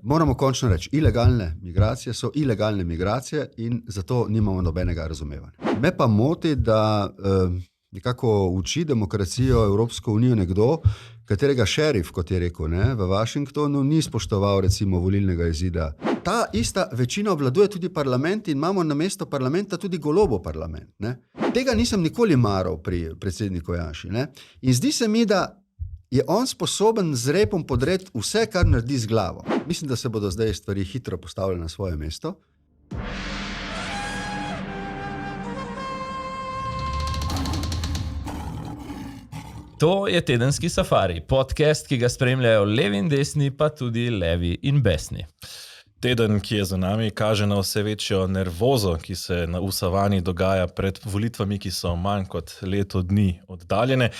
moramo končno reči, ilegalne migracije so ilegalne migracije in zato nimamo nobenega razumevanja. Me pa moti, da nekako uči demokracijo Evropsko unijo nekdo, katerega šerif, kot je rekel, v Washingtonu ni spoštoval recimo volilnega izida. Ta ista večina obvladuje tudi parlament in imamo namesto parlamenta tudi Golobov parlament. Tega nisem nikoli maral pri predsedniku Janši. In zdi se mi, da je on sposoben z repom podreti vse, kar naredi z glavo. Mislim, da se bodo zdaj stvari hitro postavile na svoje mesto. To je Tedenski safari, podcast, ki ga spremljajo levi in desni, pa tudi levi in besni. Teden, ki je za nami, kaže na vse večjo nervozo, ki se na savani dogaja pred volitvami, ki so manj kot leto dni oddaljene.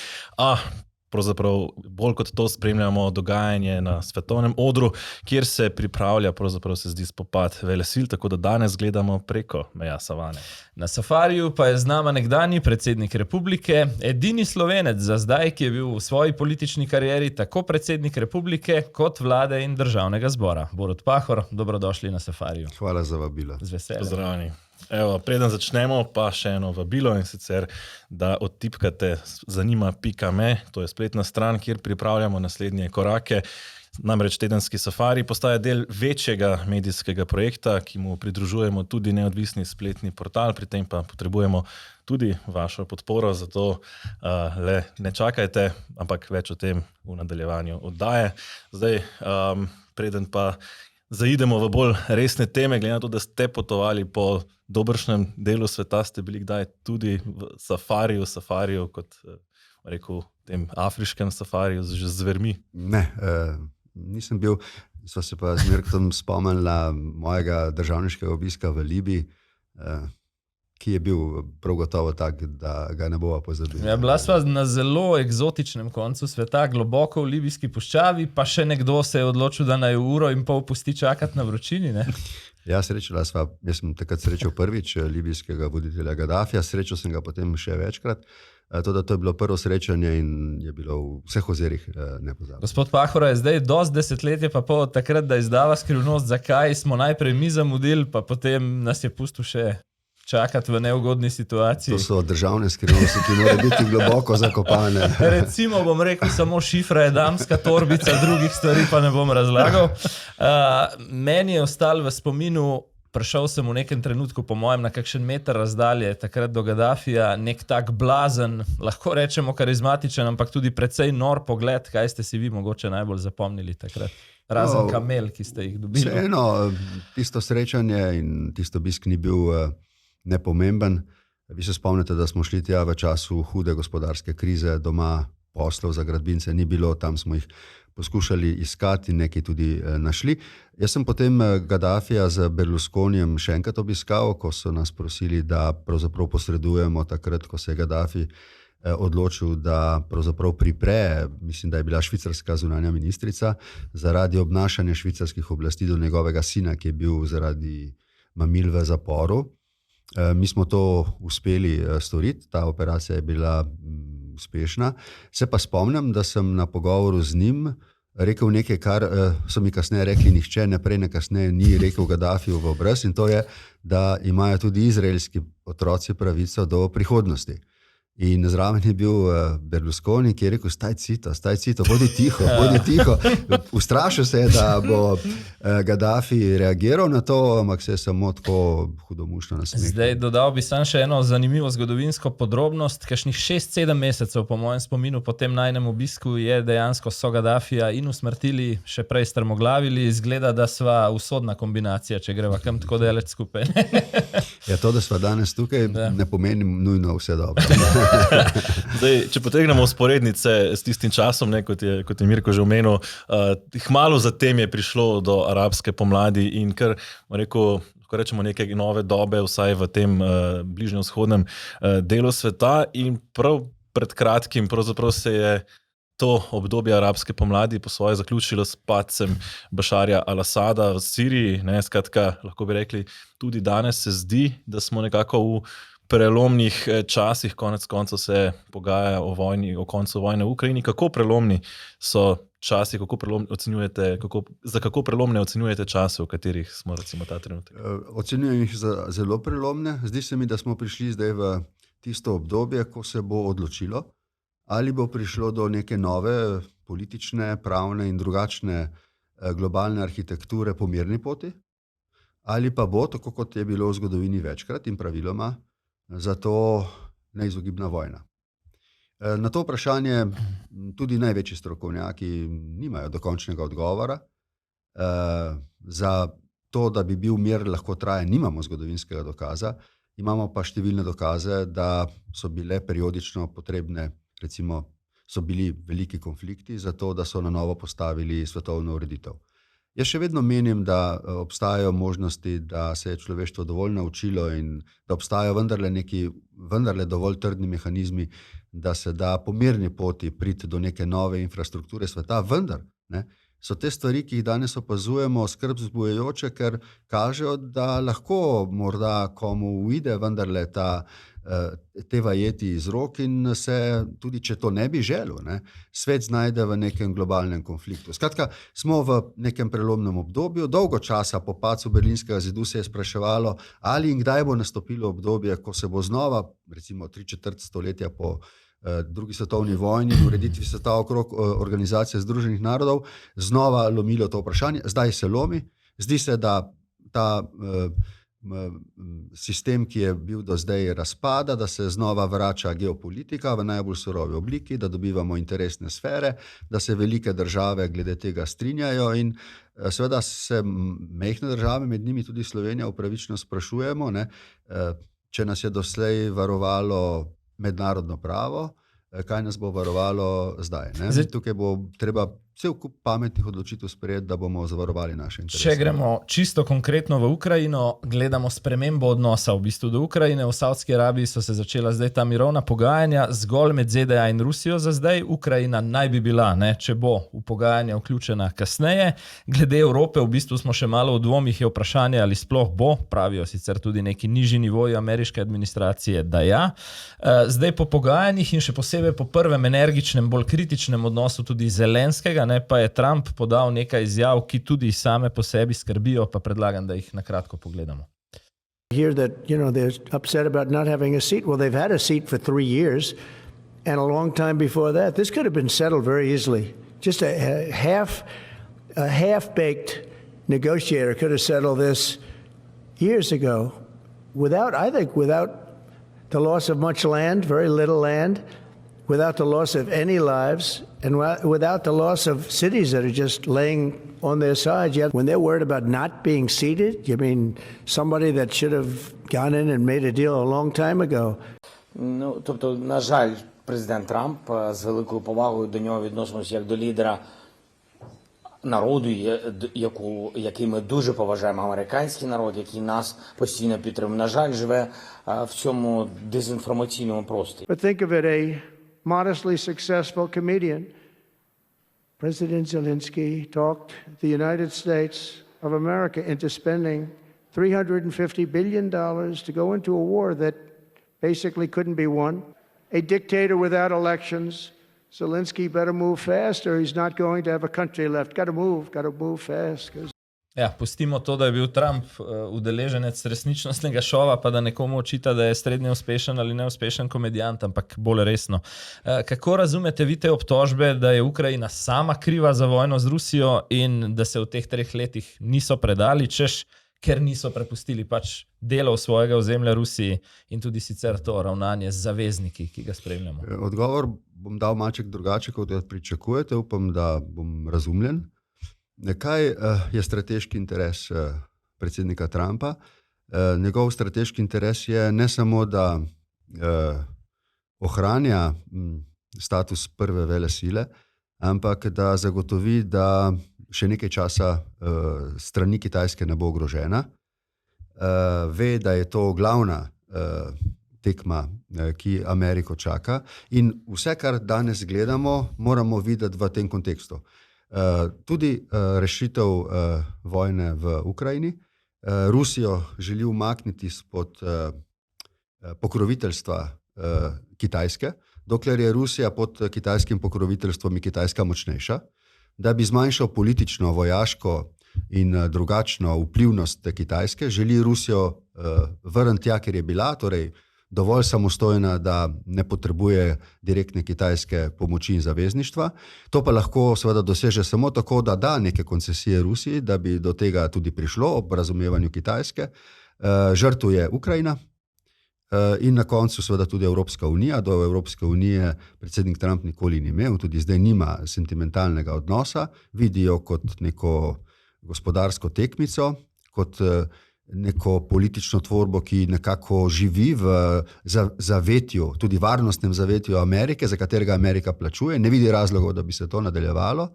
Pravzaprav bolj kot to spremljamo dogajanje na svetovnem odru, kjer se pripravlja, pravzaprav se zdi spopad velesil, tako da danes gledamo preko meja savane. Na safariju pa je z nama nekdanji predsednik republike, edini Slovenec za zdaj, ki je bil v svoji politični karieri tako predsednik republike kot vlade in državnega zbora. Borut Pahor, dobrodošli na safariju. Hvala za vabilo. Z veseljem. Pozdravljeni. Evo, preden začnemo, pa še eno vabilo, in sicer, da odtipkate zanima.me, to je spletna stran, kjer pripravljamo naslednje korake. Namreč Tedenski safari postaja del večjega medijskega projekta, ki mu pridružujemo tudi neodvisni spletni portal, pri tem pa potrebujemo tudi vašo podporo, zato le ne čakajte, ampak več o tem v nadaljevanju oddaje. Zdaj, preden pa zaidemo v bolj resne teme, glede na to, da ste potovali po dobršnem delu sveta, ste bili kdaj tudi v safariju, kot rekel, tem afriškem safariju z zvermi? Ne, nisem bil, sva se pa z Mirkom spomnila mojega državniškega obiska v Libiji, ki je bil prav gotovo tak, da ga ne bova pozabili. Ja, bila sva na zelo eksotičnem koncu sveta, globoko v libijski puščavi, pa še nekdo se je odločil, da naj uro in pol pusti čakati na vročini, ne? Ja, srečala sva, jaz sem takrat srečal prvič libijskega voditelja Gaddafija, srečal sem ga potem še večkrat, to je bilo prvo srečanje in je bilo v vseh ozirih nepozabno. Gospod Pahora je zdaj dosti desetletje pa pol od takrat, da izdava skrivnost, zakaj smo najprej mi zamudili, pa potem nas je pustil še čakati v neugodni situaciji. To so državne skrivnosti, ki morajo biti globoko zakopane. Recimo bom rekel, samo šifra je damska torbica, drugih stvari pa ne bom razlagal. Meni je ostal v spominu, prišel sem v nekem trenutku, po mojem, na kakšen meter razdalje, takrat do Gaddafija, nek tak blazen, lahko rečemo karizmatičen, ampak tudi precej nor pogled. Kaj ste si vi mogoče najbolj zapomnili takrat? Razen kamel, ki ste jih dobili. Vseeno, tisto srečanje in tisto obisk ni bil nepomemben. Vi se spomnite, da smo šli tja v času hude gospodarske krize, doma poslov za gradbince ni bilo, tam smo jih poskušali iskati in nekaj tudi našli. Jaz sem potem Gaddafija z Berlusconijem še enkrat obiskal, ko so nas prosili, da pravzaprav posredujemo takrat, ko se je Gaddafi odločil, da pravzaprav pripre, mislim, da je bila švicarska zunanja ministrica, zaradi obnašanja švicarskih oblasti do njegovega sina, ki je bil zaradi mamil v zaporu. Mi smo to uspeli storiti, ta operacija je bila uspešna. Se pa spomnim, da sem na pogovoru z njim rekel nekaj, kar so mi kasneje rekli nihče, naprej ne kasneje ni rekel Gaddafiju v obraz, in to je, da imajo tudi izraelski otroci pravico do prihodnosti. In zraven je bil Berlusconi, ki je rekel, staj cito, bodi tiho. Ustrašil se je, da bo Gaddafi reagiral na to, ampak se je samo tako hudomušno nasmehal. Zdaj dodal bi sam še eno zanimivo zgodovinsko podrobnost. Kakšnih 6-7 mesecev po mojem spominu po tem najnem obisku je dejansko so Gaddafija in usmrtili, še prej strmoglavili. Izgleda, da sva usodna kombinacija, če greva kam tako daleč skupaj. Ja, to, da sva danes tukaj, ne pomeni nujno vse dobro. Zdaj, če potegnemo usporednice s tistim časom, kot je Mirko že omenil, kmalu zatem je prišlo do arabske pomladi in kar, lahko rečemo, neke nove dobe, vsaj v tem bližnjevzhodnem delu sveta, in prav pred kratkim pravzaprav se je to obdobje arabske pomladi po svoje zaključilo s padcem Bašarja al-Asada v Siriji. Skratka, lahko bi rekli, tudi danes se zdi, da smo nekako v prelomnih časih, konec koncev se pogaja o koncu vojne v Ukrajini. Kako prelomni so časi, za kako prelomne ocenjujete čase, v katerih smo recimo ta trenutek? Ocenjujem jih za zelo prelomne. Zdi se mi, da smo prišli zdaj v tisto obdobje, ko se bo odločilo, ali bo prišlo do neke nove politične, pravne in drugačne globalne arhitekture po mirni poti, ali pa bo, tako kot je bilo v zgodovini večkrat in praviloma, zato neizogibna vojna. Na to vprašanje tudi največji strokovnjaki nimajo dokončnega odgovora. Za to, da bi bil mir lahko trajen, nimamo zgodovinskega dokaza, imamo pa številne dokaze, da so bile periodično potrebne, recimo so bili veliki konflikti za to, da so na novo postavili svetovno ureditev. Jaz še vedno menim, da obstajajo možnosti, da se je človeštvo dovolj naučilo in da obstajajo vendarle dovolj trdni mehanizmi, da se da po mirni poti priti do neke nove infrastrukture sveta, vendar so te stvari, ki jih danes opazujemo, skrb vzbujajoče, ker kažejo, da lahko morda komu uide vendarle te vajeti iz rok in se, tudi če to ne bi želel, svet znajde v nekem globalnem konfliktu. Skratka, smo v nekem prelomnem obdobju, dolgo časa po padcu Berlinskega zidu se je spraševalo, ali in kdaj bo nastopilo obdobje, ko se bo znova, recimo 3/4 stoletja po drugi svetovni vojni in ureditvi sveta okrog Organizacije združenih narodov, znova lomilo to vprašanje. Zdaj se lomi. Zdi se, da ta sistem, ki je bil do zdaj, razpada, da se znova vrača geopolitika v najbolj surovi obliki, da dobivamo interesne sfere, da se velike države glede tega strinjajo in seveda se majhne države, med njimi tudi Slovenija, upravično sprašujemo, če nas je doslej varovalo mednarodno pravo, kaj nas bo varovalo zdaj. Tukaj bo treba cel kup pametnih odločitev sprejeti, da bomo zavarovali naše interese. Če gremo čisto konkretno v Ukrajino, gledamo spremembo odnosa v bistvu do Ukrajine. V Saudski Arabiji so se začela zdaj ta mirovna pogajanja zgolj med ZDA in Rusijo za zdaj. Ukrajina naj bi bila, če bo v pogajanja vključena kasneje. Glede Evrope v bistvu smo še malo v dvomih, je vprašanje, ali sploh bo, pravijo sicer tudi neki nižji nivoji ameriške administracije, da ja. Zdaj po pogajanjih in še posebej po prvem energičnem, bolj kritičnem odnosu tudi Zelenskega, pa je Trump podal nekaj izjav, ki tudi same po sebi skrbijo, pa predlagam, da jih na kratko pogledamo. Hear that, they're upset about not having a seat. Well, they've had a seat for 3 years and a long time before that. This could have been settled very easily. Just a half-baked negotiator could have settled this years ago without the loss of much land, very little land, without the loss of any lives, and without the loss of cities that are just laying on their sides. Yet when they're worried about not being seated, you mean somebody that should have gone in and made a deal a long time ago. Тобто, на жаль, президент Трамп з великою повагою до нього відносимося як до лідера народу, який ми дуже поважаємо, американський народ, який нас постійно підтримує. На жаль, живе в цьому дезінформаційному просторі. But think of it, a modestly successful comedian. President Zelensky talked the United States of America into spending $350 billion to go into a war that basically couldn't be won. A dictator without elections. Zelensky better move fast or he's not going to have a country left. Got to move fast. Ja, pustimo to, da je bil Trump udeleženec resničnostnega šova, pa da nekomu očita, da je srednje uspešen ali neuspešen komedijant, ampak bolj resno. Kako razumete vi te obtožbe, da je Ukrajina sama kriva za vojno z Rusijo in da se v teh 3 letih niso predali, češ, ker niso prepustili pač delov svojega ozemlja Rusiji in tudi sicer to ravnanje z zavezniki, ki ga spremljamo? Odgovor bom dal malček drugače, kot ga pričakujete. Upam, da bom razumljen. Kaj je strateški interes predsednika Trumpa? Njegov strateški interes je ne samo, da ohranja status prve velesile, ampak da zagotovi, da še nekaj časa strani Kitajske ne bo ogrožena. Ve, da je to glavna tekma, ki Ameriko čaka, in vse, kar danes gledamo, moramo videti v tem kontekstu. Tudi rešitev vojne v Ukrajini. Rusijo želi umakniti spod pokroviteljstva Kitajske. Dokler je Rusija pod kitajskim pokroviteljstvom, je Kitajska močnejša. da bi zmanjšal politično, vojaško in drugačno vplivnost Kitajske, želi Rusijo vrniti tja, kjer je bila, torej dovolj samostojna, da ne potrebuje direktne kitajske pomoči in zavezništva. To pa lahko seveda doseže samo tako, da da neke koncesije Rusiji, da bi do tega tudi prišlo ob razumevanju Kitajske. Žrtev je Ukrajina in na koncu seveda tudi Evropska unija. Do Evropske unije predsednik Trump nikoli ni imel, tudi zdaj nima sentimentalnega odnosa, vidijo kot neko gospodarsko tekmico, kot neko politično tvorbo, ki nekako živi v zavetju, tudi varnostnem zavetju Amerike, za katerega Amerika plačuje, ne vidi razlogov, da bi se to nadaljevalo.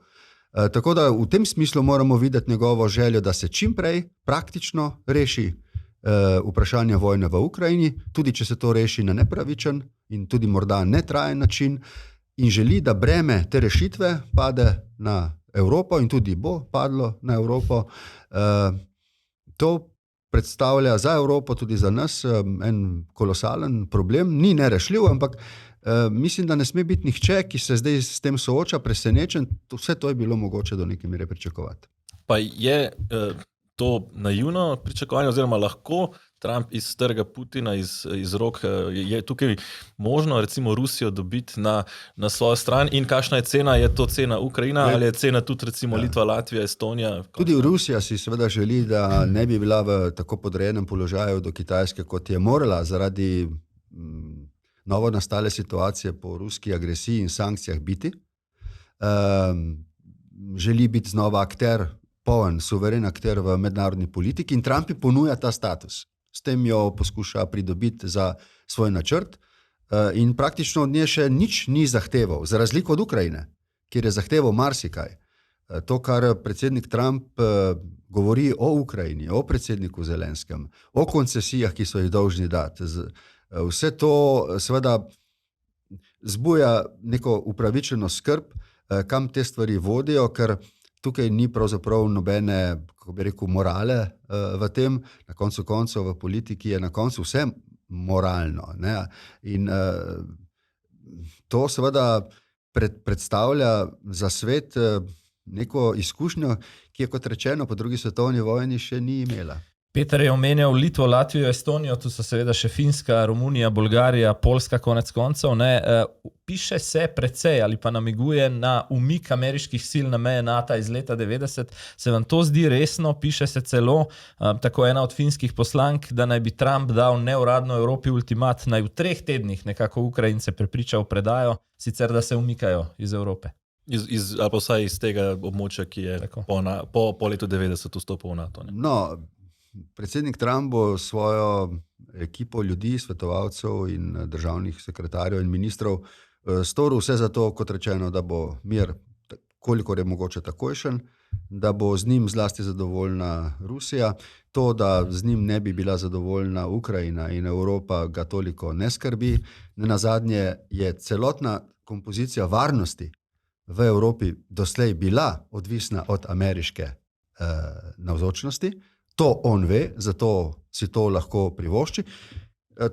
Tako da v tem smislu moramo videti njegovo željo, da se čim prej praktično reši vprašanje vojne v Ukrajini, tudi če se to reši na nepravičen in tudi morda netrajen način, in želi, da breme te rešitve pade na Evropo in tudi bo padlo na Evropo. To predstavlja za Evropo, tudi za nas, en kolosalen problem. Ni nerešljiv, ampak mislim, da ne sme biti nihče, ki se zdaj s tem sooča, presenečen. Vse to je bilo mogoče do neke mere pričakovati. Pa je to naivno pričakovanje, oziroma lahko Trump iztrga Putina iz rok? Je tukaj možno recimo Rusijo dobiti na svojo stran in kakšna je cena? Je to cena Ukrajina ali je cena tudi recimo Litva, Latvija, Estonija? Tudi Rusija si seveda želi, da ne bi bila v tako podrejenem položaju do Kitajske, kot je morala zaradi novo nastale situacije po ruski agresiji in sankcijah biti. Želi biti znova akter, poln, suveren akter v mednarodni politiki in Trump ji ponuja ta status. S tem jo poskuša pridobiti za svoj načrt in praktično od nje še nič ni zahteval, za razliko od Ukrajine, kjer je zahteval marsikaj. To, kar predsednik Trump govori o Ukrajini, o predsedniku Zelenskem, o koncesijah, ki so jih dolžni dati, vse to seveda zbuja neko upravičeno skrb, kam te stvari vodijo, ker tukaj ni pravzaprav nobene, kako bi rekel, morale v tem, na koncu koncev v politiki je na koncu vse moralno. Ne? In to seveda predstavlja za svet neko izkušnjo, ki je, kot rečeno, po drugi svetovni vojni še ni imela. Peter je omenjal Litvo, Latvijo, Estonijo, tu so seveda še Finska, Romunija, Bolgarija, Poljska konec koncev. Piše se precej ali pa namiguje na umik ameriških sil na meje NATO iz leta 90. Se vam to zdi resno? Piše se celo, tako ena od finskih poslank, da naj bi Trump dal neuradno Evropi ultimat, naj v 3 tednih nekako Ukrajince prepriča v predajo, sicer da se umikajo iz Evrope. Ali pa vsaj iz tega območja, ki je po letu 90 vstopil v NATO. Ne? No, predsednik Trump bo svojo ekipo ljudi, svetovalcev in državnih sekretarjev in ministrov storil vse za to, kot rečeno, da bo mir, kolikor je mogoče takojšen, da bo z njim zlasti zadovoljna Rusija. To, da z njim ne bi bila zadovoljna Ukrajina in Evropa, ga toliko ne skrbi. Nenazadnje je celotna kompozicija varnosti v Evropi doslej bila odvisna od ameriške navzočnosti. To on ve, zato si to lahko privošči.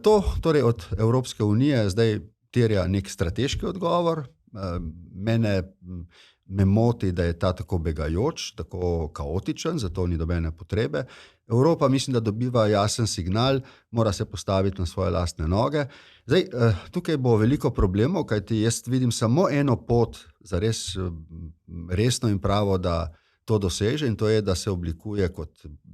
To torej od Evropske unije zdaj terja nek strateški odgovor. Me moti, da je ta tako begajoč, tako kaotičen, zato ni dobene potrebe. Evropa mislim, da dobiva jasen signal, mora se postaviti na svoje lastne noge. Zdaj, tukaj bo veliko problemov, kajti jaz vidim samo eno pot za resno in pravo, da to doseže, in to je, da se oblikuje kot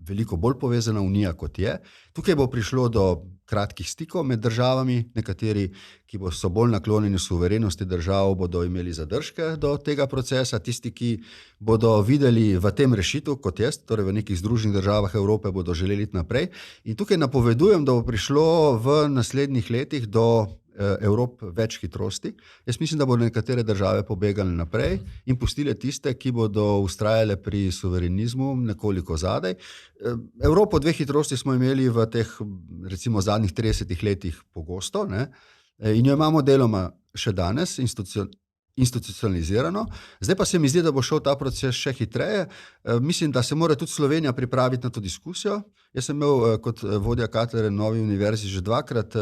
veliko bolj povezana unija, kot je. Tukaj bo prišlo do kratkih stikov med državami, nekateri, ki so bolj naklonjeni suverenosti držav, bodo imeli zadržke do tega procesa, tisti, ki bodo videli v tem rešitev kot jaz, torej v nekih Združenih državah Evrope, bodo želeli iti naprej. In tukaj napovedujem, da bo prišlo v naslednjih letih do Evrop več hitrosti. Jaz mislim, da bodo nekatere države pobegale naprej in pustile tiste, ki bodo vztrajale pri suverenizmu nekoliko zadaj. Evropo 2 hitrosti smo imeli v teh, recimo, zadnjih 30 letih pogosto, ne? In jo imamo deloma še danes institucionalizirano. Zdaj pa se mi zdi, da bo šel ta proces še hitreje. Mislim, da se mora tudi Slovenija pripraviti na to diskusijo. Jaz sem imel kot vodja katedre na Novi univerzi že 2-krat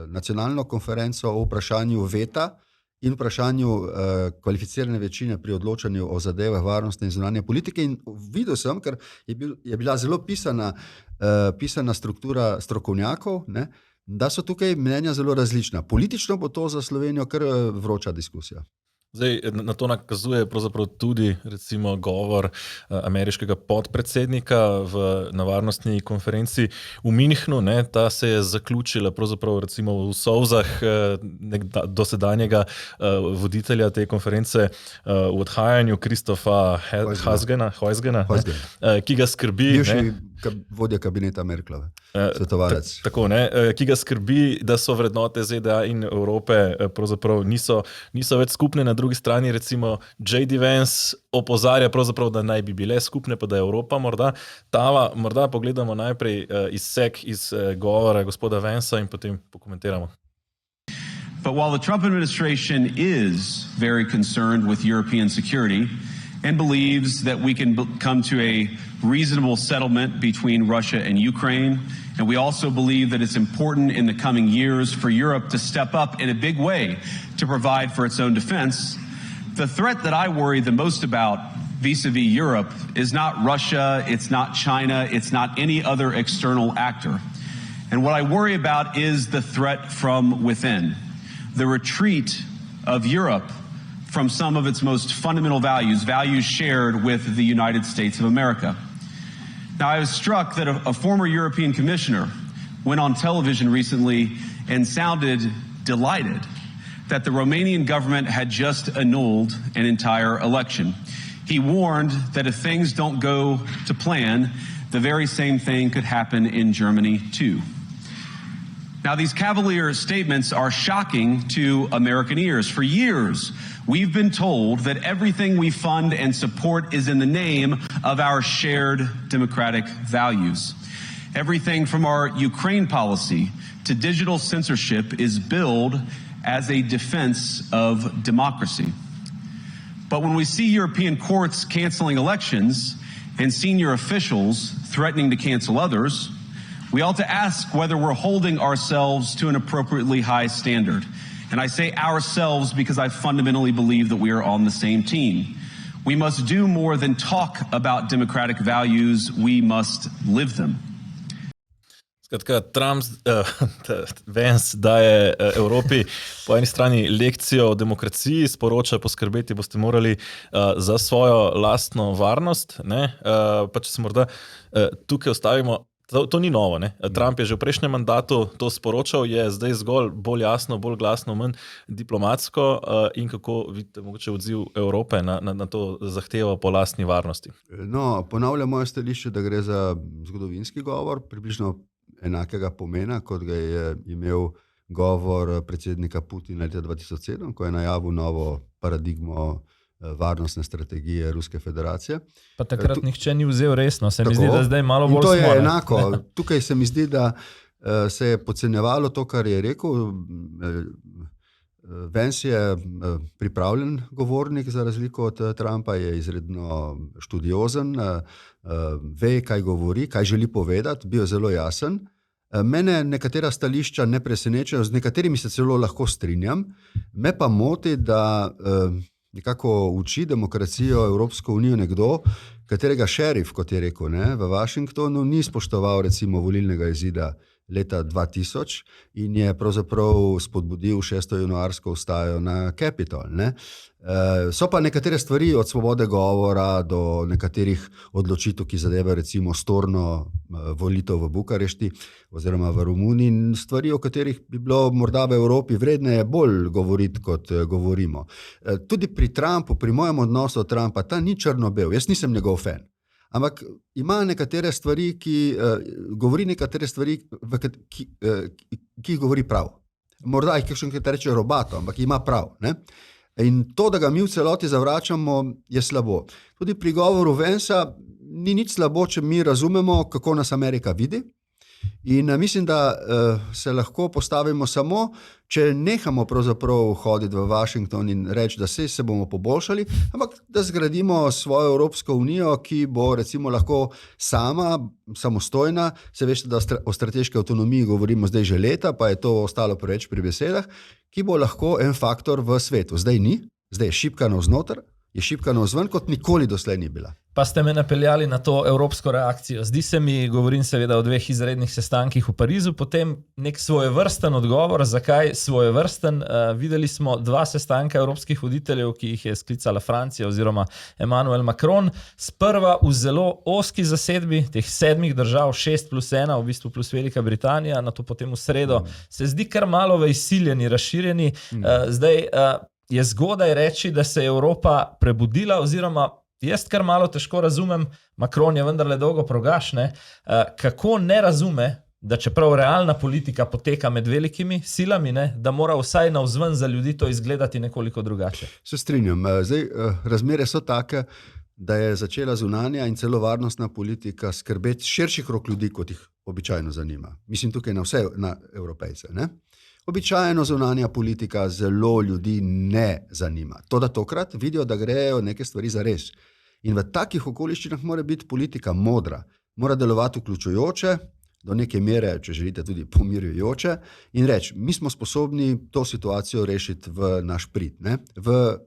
nacionalno konferenco o vprašanju veta in vprašanju kvalificirane večine pri odločanju o zadevah varnostne in zunanje politike. In videl sem, ker je bila zelo pisana struktura strokovnjakov, ne, da so tukaj mnenja zelo različna. Politično bo to za Slovenijo kar vroča diskusija. Zdaj, na to nakazuje pravzaprav tudi recimo govor ameriškega podpredsednika na varnostni konferenci v Minhnu. Ta se je zaključila pravzaprav recimo v solzah dosedanjega voditelja te konference v odhajanju Kristofa Heusgena, ki ga skrbi... Bivši vodja kabineta Merklove, svetovalec. Tako, ki ga skrbi, da so vrednote ZDA in Evrope pravzaprav niso več skupne. Na drugi strani recimo J.D. Vance opozarja pravzaprav, da naj bi bile skupne, pa da je Evropa morda tava. Morda pogledamo najprej izsek iz govora gospoda Vancea in potem pokomentiramo. But while the Trump administration is very concerned with European security and believes that we can come to a reasonable settlement between Russia and Ukraine, and we also believe that it's important in the coming years for Europe to step up in a big way to provide for its own defense, the threat that I worry the most about vis-a-vis Europe is not Russia, it's not China, it's not any other external actor. And what I worry about is the threat from within, the retreat of Europe from some of its most fundamental values shared with the United States of America. Now, I was struck that a former European commissioner went on television recently and sounded delighted that the Romanian government had just annulled an entire election. He warned that if things don't go to plan, the very same thing could happen in Germany too. Now, these cavalier statements are shocking to American ears. For years, we've been told that everything we fund and support is in the name of our shared democratic values. Everything from our Ukraine policy to digital censorship is billed as a defense of democracy. But when we see European courts canceling elections and senior officials threatening to cancel others, we ought to ask whether we're holding ourselves to an appropriately high standard. And I say ourselves because I fundamentally believe that we are on the same team. We must do more than talk about democratic values, we must live them. Skratka, Vance daje Evropi po eni strani lekcijo o demokraciji, sporoča, poskrbeti boste morali za svojo lastno varnost. Pa če se morda tukaj ostavimo, to ni novo. Trump je že v prejšnjem mandatu to sporočal, je zdaj zgolj bolj jasno, bolj glasno, manj diplomatsko. In kako vidite mogoče odziv Evrope na to zahtevo po lastni varnosti? No, ponavljam moje stališče, da gre za zgodovinski govor, približno enakega pomena, kot ga je imel govor predsednika Putina leta 2007, ko je najavil novo paradigmo varnostne strategije Ruske federacije. Pa takrat nihče ni vzel resno, se mi zdi, da zdaj malo bolj smo. In to je enako. Tukaj se mi zdi, da se je podcenjevalo to, kar je rekel. Vance je pripravljen govornik, za razliko od Trumpa, je izredno študiozen, ve, kaj govori, kaj želi povedati, bil je zelo jasen. Mene nekatera stališča ne presenečajo, z nekaterimi se celo lahko strinjam, me pa moti, da nekako uči demokracijo Evropsko unijo nekdo, katerega šerif, kot je rekel, v Washingtonu ni spoštoval recimo volilnega izida leta 2000 in je pravzaprav spodbudil 6. januarsko vstajo na Capitol. So pa nekatere stvari od svobode govora do nekaterih odločitev, ki zadevajo recimo storno volitev v Bukarešti oziroma v Romuniji, stvari, o katerih bi bilo morda v Evropi vredneje bolj govoriti, kot govorimo. Tudi pri Trumpu, pri mojem odnosu od Trumpa, ta ni črno-bel, jaz nisem njegov fan. Ampak ima nekatere stvari, govori nekatere stvari, ki govori prav. Morda jih kakšen reče robato, ampak ima prav. In to, da ga mi v celoti zavračamo, je slabo. Tudi pri govoru Vancea ni nič slabo, če mi razumemo, kako nas Amerika vidi. In mislim, da se lahko postavimo samo, če nehamo pravzaprav hoditi v Washington in reči, da se bomo poboljšali, ampak da zgradimo svojo Evropsko unijo, ki bo recimo lahko samostojna. Se veste, da o strateški avtonomiji govorimo zdaj že leta, pa je to ostalo preveč pri besedah, ki bo lahko en faktor v svetu. Zdaj ni, zdaj je šibka navznoter, je šibka navzven, kot nikoli doslej ni bila. Pa ste me napeljali na to evropsko reakcijo. Zdi se mi, govorim seveda o 2 izrednih sestankih v Parizu, potem nek svojevrsten odgovor. Zakaj svojevrsten? Videli smo 2 sestanka evropskih voditeljev, ki jih je sklicala Francija oziroma Emmanuel Macron. Sprva v zelo ozki zasedbi teh 7 držav, 6+1, v bistvu plus Velika Britanija, na to potem v sredo. Se zdi kar malo izsiljeni, razširjeni. Zdaj je zgodaj reči, da se je Evropa prebudila, oziroma jaz kar malo težko razumem, Macron je vendarle dolgo progaš, kako ne razume, da čeprav realna politika poteka med velikimi silami, da mora vsaj navzven za ljudi to izgledati nekoliko drugače. Se strinjam. Zdaj, razmere so take, da je začela zunanja in celo varnostna politika skrbeti širši krog ljudi, kot jih običajno zanima. Mislim tukaj na vse na Evropejce, ne? Običajno zunanja politika zelo ljudi ne zanima. Toda tokrat vidijo, da grejo neke stvari zares. In v takih okoliščinah mora biti politika modra, mora delovati vključujoče, do neke mere, če želite, tudi pomirjujoče, in reči, mi smo sposobni to situacijo rešiti v naš prid, v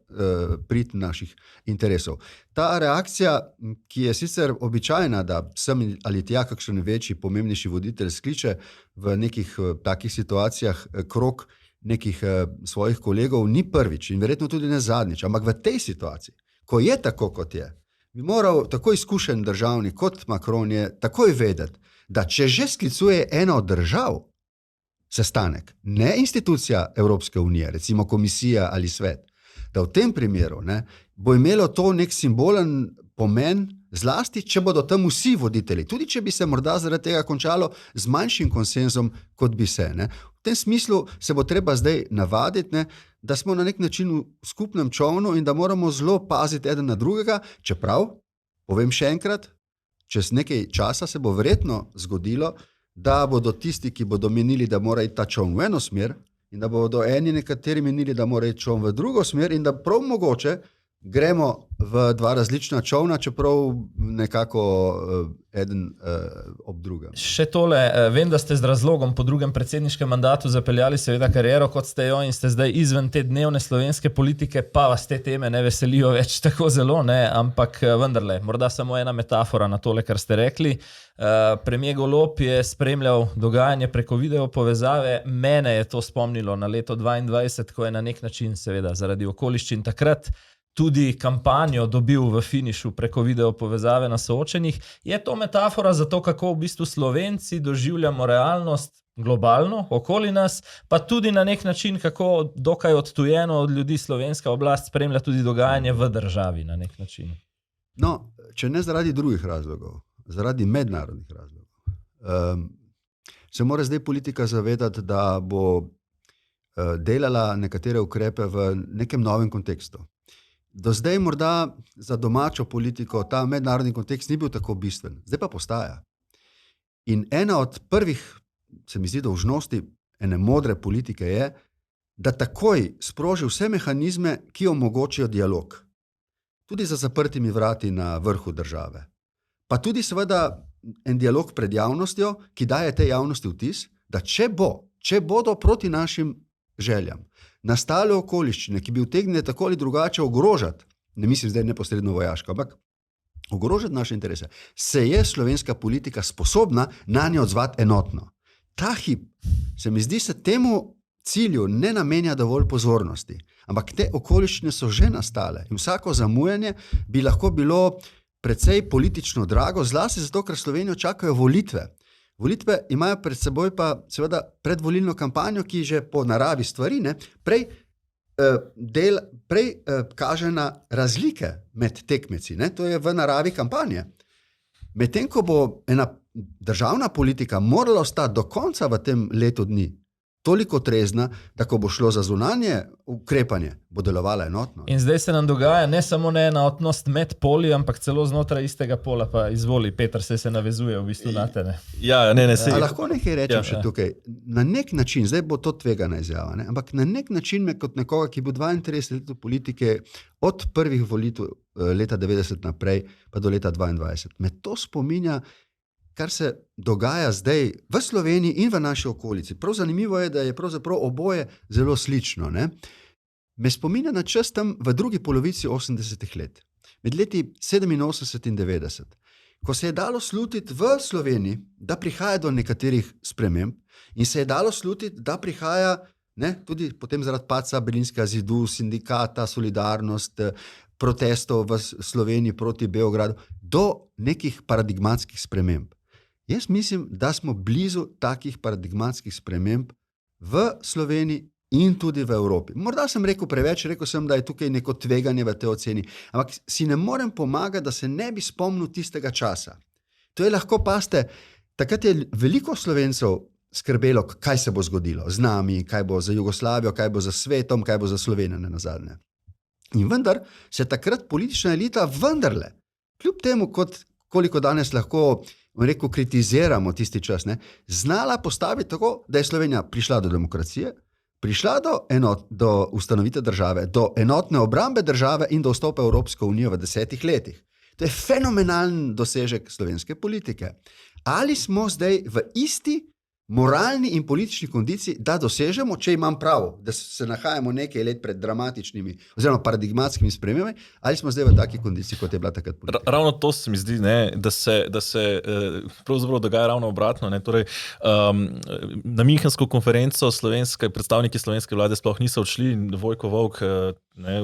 prid naših interesov. Ta reakcija, ki je sicer običajna, da sem ali tja kakšen večji, pomembnejši voditelj skliče v nekih takih situacijah krog nekih svojih kolegov, ni prvič in verjetno tudi ne zadnjič, ampak v tej situaciji, ko je tako, kot je, bi moral tako izkušen državnik kot Macron je takoj vedeti, da če že sklicuje ena od držav sestanek, ne institucija Evropske unije, recimo komisija ali svet, da v tem primeru bo imelo to nek simbolen pomen, zlasti, če bodo tam vsi voditelji, tudi če bi se morda zaradi tega končalo z manjšim konsenzom, kot bi se. V tem smislu se bo treba zdaj navaditi, da smo na nek način v skupnem čovnu in da moramo zelo paziti eden na drugega, čeprav, povem še enkrat, čez nekaj časa se bo verjetno zgodilo, da bodo tisti, ki bodo menili, da mora iti ta čovn v eno smer in da bodo nekateri menili, da mora iti čovn v drugo smer in da prav mogoče gremo v 2 različna čovna, čeprav nekako eden ob drugem. Še tole, vem, da ste z razlogom po drugem predsedniškem mandatu zapeljali seveda kariero, kot ste jo, in ste zdaj izven te dnevne slovenske politike, pa vas te teme ne veselijo več tako zelo, ampak vendarle, morda samo ena metafora na tole, kar ste rekli. Premier Golob je spremljal dogajanje preko video povezave. Mene je to spomnilo na leto 2022, ko je na nek način seveda zaradi okoliščin takrat tudi kampanjo dobil v finišu preko video povezave na soočenjih. Je to metafora za to, kako v bistvu Slovenci doživljamo realnost globalno, okoli nas, pa tudi na nek način, kako dokaj odtujeno od ljudi slovenska oblast spremlja tudi dogajanje v državi na nek način? No, če ne zaradi drugih razlogov, zaradi mednarodnih razlogov, se mora zdaj politika zavedati, da bo delala nekatere ukrepe v nekem novem kontekstu. Do zdaj morda za domačo politiko ta mednarodni kontekst ni bil tako bistven, zdaj pa postaja. In ena od prvih, se mi zdi, dolžnosti ene modre politike je, da takoj sproži vse mehanizme, ki omogočijo dialog. Tudi za zaprtimi vrati na vrhu države. Pa tudi seveda en dialog pred javnostjo, ki daje tej javnosti vtis, da če bodo proti našim željam nastale okoliščine, ki bi utegnile tako ali drugače ogrožati, ne mislim zdaj neposredno vojaško, ampak ogrožati naše interese, se je slovenska politika sposobna na nje odzvati enotno. Ta hip, se mi zdi, se temu cilju ne namenja dovolj pozornosti, ampak te okoliščine so že nastale in vsako zamujanje bi lahko bilo precej politično drago, zlasti zato, ker Slovenijo čakajo volitve. Volitve imajo pred seboj pa seveda predvolilno kampanjo, ki že po naravi stvari prej kaže na razlike med tekmeci. To je v naravi kampanje. Medtem ko bo ena državna politika morala ostati do konca v tem letu dni, toliko trezna, da ko bo šlo za zunanje ukrepanje, bo delovala enotno. In zdaj se nam dogaja ne samo neenotnost med poli, ampak celo znotraj istega pola. Pa izvoli, Peter, se navezuje v bistvu na te. Ne? Ja, ne, A lahko nekaj rečem še tukaj? Na nek način, zdaj bo to tvegana izjava, ne? Ampak na nek način me kot nekoga, ki bo 32 let v politike, od prvih volitev leta 90 naprej, pa do leta 22, me to spominja, kar se dogaja zdaj v Sloveniji in v naši okolici. Prav zanimivo je, da je pravzaprav oboje zelo slično. Ne? Me spominja na čas tam v drugi polovici 80-ih let, med leti 87 in 90, ko se je dalo slutiti v Sloveniji, da prihaja do nekaterih sprememb in se je dalo slutiti, da prihaja tudi potem zaradi padca Berlinskega zidu, sindikata, solidarnost, protestov v Sloveniji proti Beogradu, do nekih paradigmatskih sprememb. Jaz mislim, da smo blizu takih paradigmatskih sprememb v Sloveniji in tudi v Evropi. Morda sem rekel preveč, rekel sem, da je tukaj neko tveganje v tej oceni, ampak si ne morem pomagati, da se ne bi spomnil tistega časa. To je lahko, paste, takrat je veliko Slovencev skrbelo, kaj se bo zgodilo z nami, kaj bo za Jugoslavijo, kaj bo za svetom, kaj bo za Slovenijo nenazadnje. In vendar se takrat politična elita vendarle, kljub temu, koliko danes lahko kritiziramo tisti čas, znala postaviti tako, da je Slovenija prišla do demokracije, prišla do ustanovitve države, do enotne obrambe države in do vstopa v Evropsko unijo v 10 letih. To je fenomenalen dosežek slovenske politike. Ali smo zdaj v isti moralni in politični kondiciji, da dosežemo, če imam prav, da se nahajamo nekaj let pred dramatičnimi oziroma paradigmatskimi spremembami, ali smo zdaj v taki kondiciji, kot je bila takrat politika? Ravno to se mi zdi, da se pravzaprav dogaja ravno obratno. Torej, na Münchensko konferenco predstavniki slovenske vlade sploh niso odšli. Vojko Volk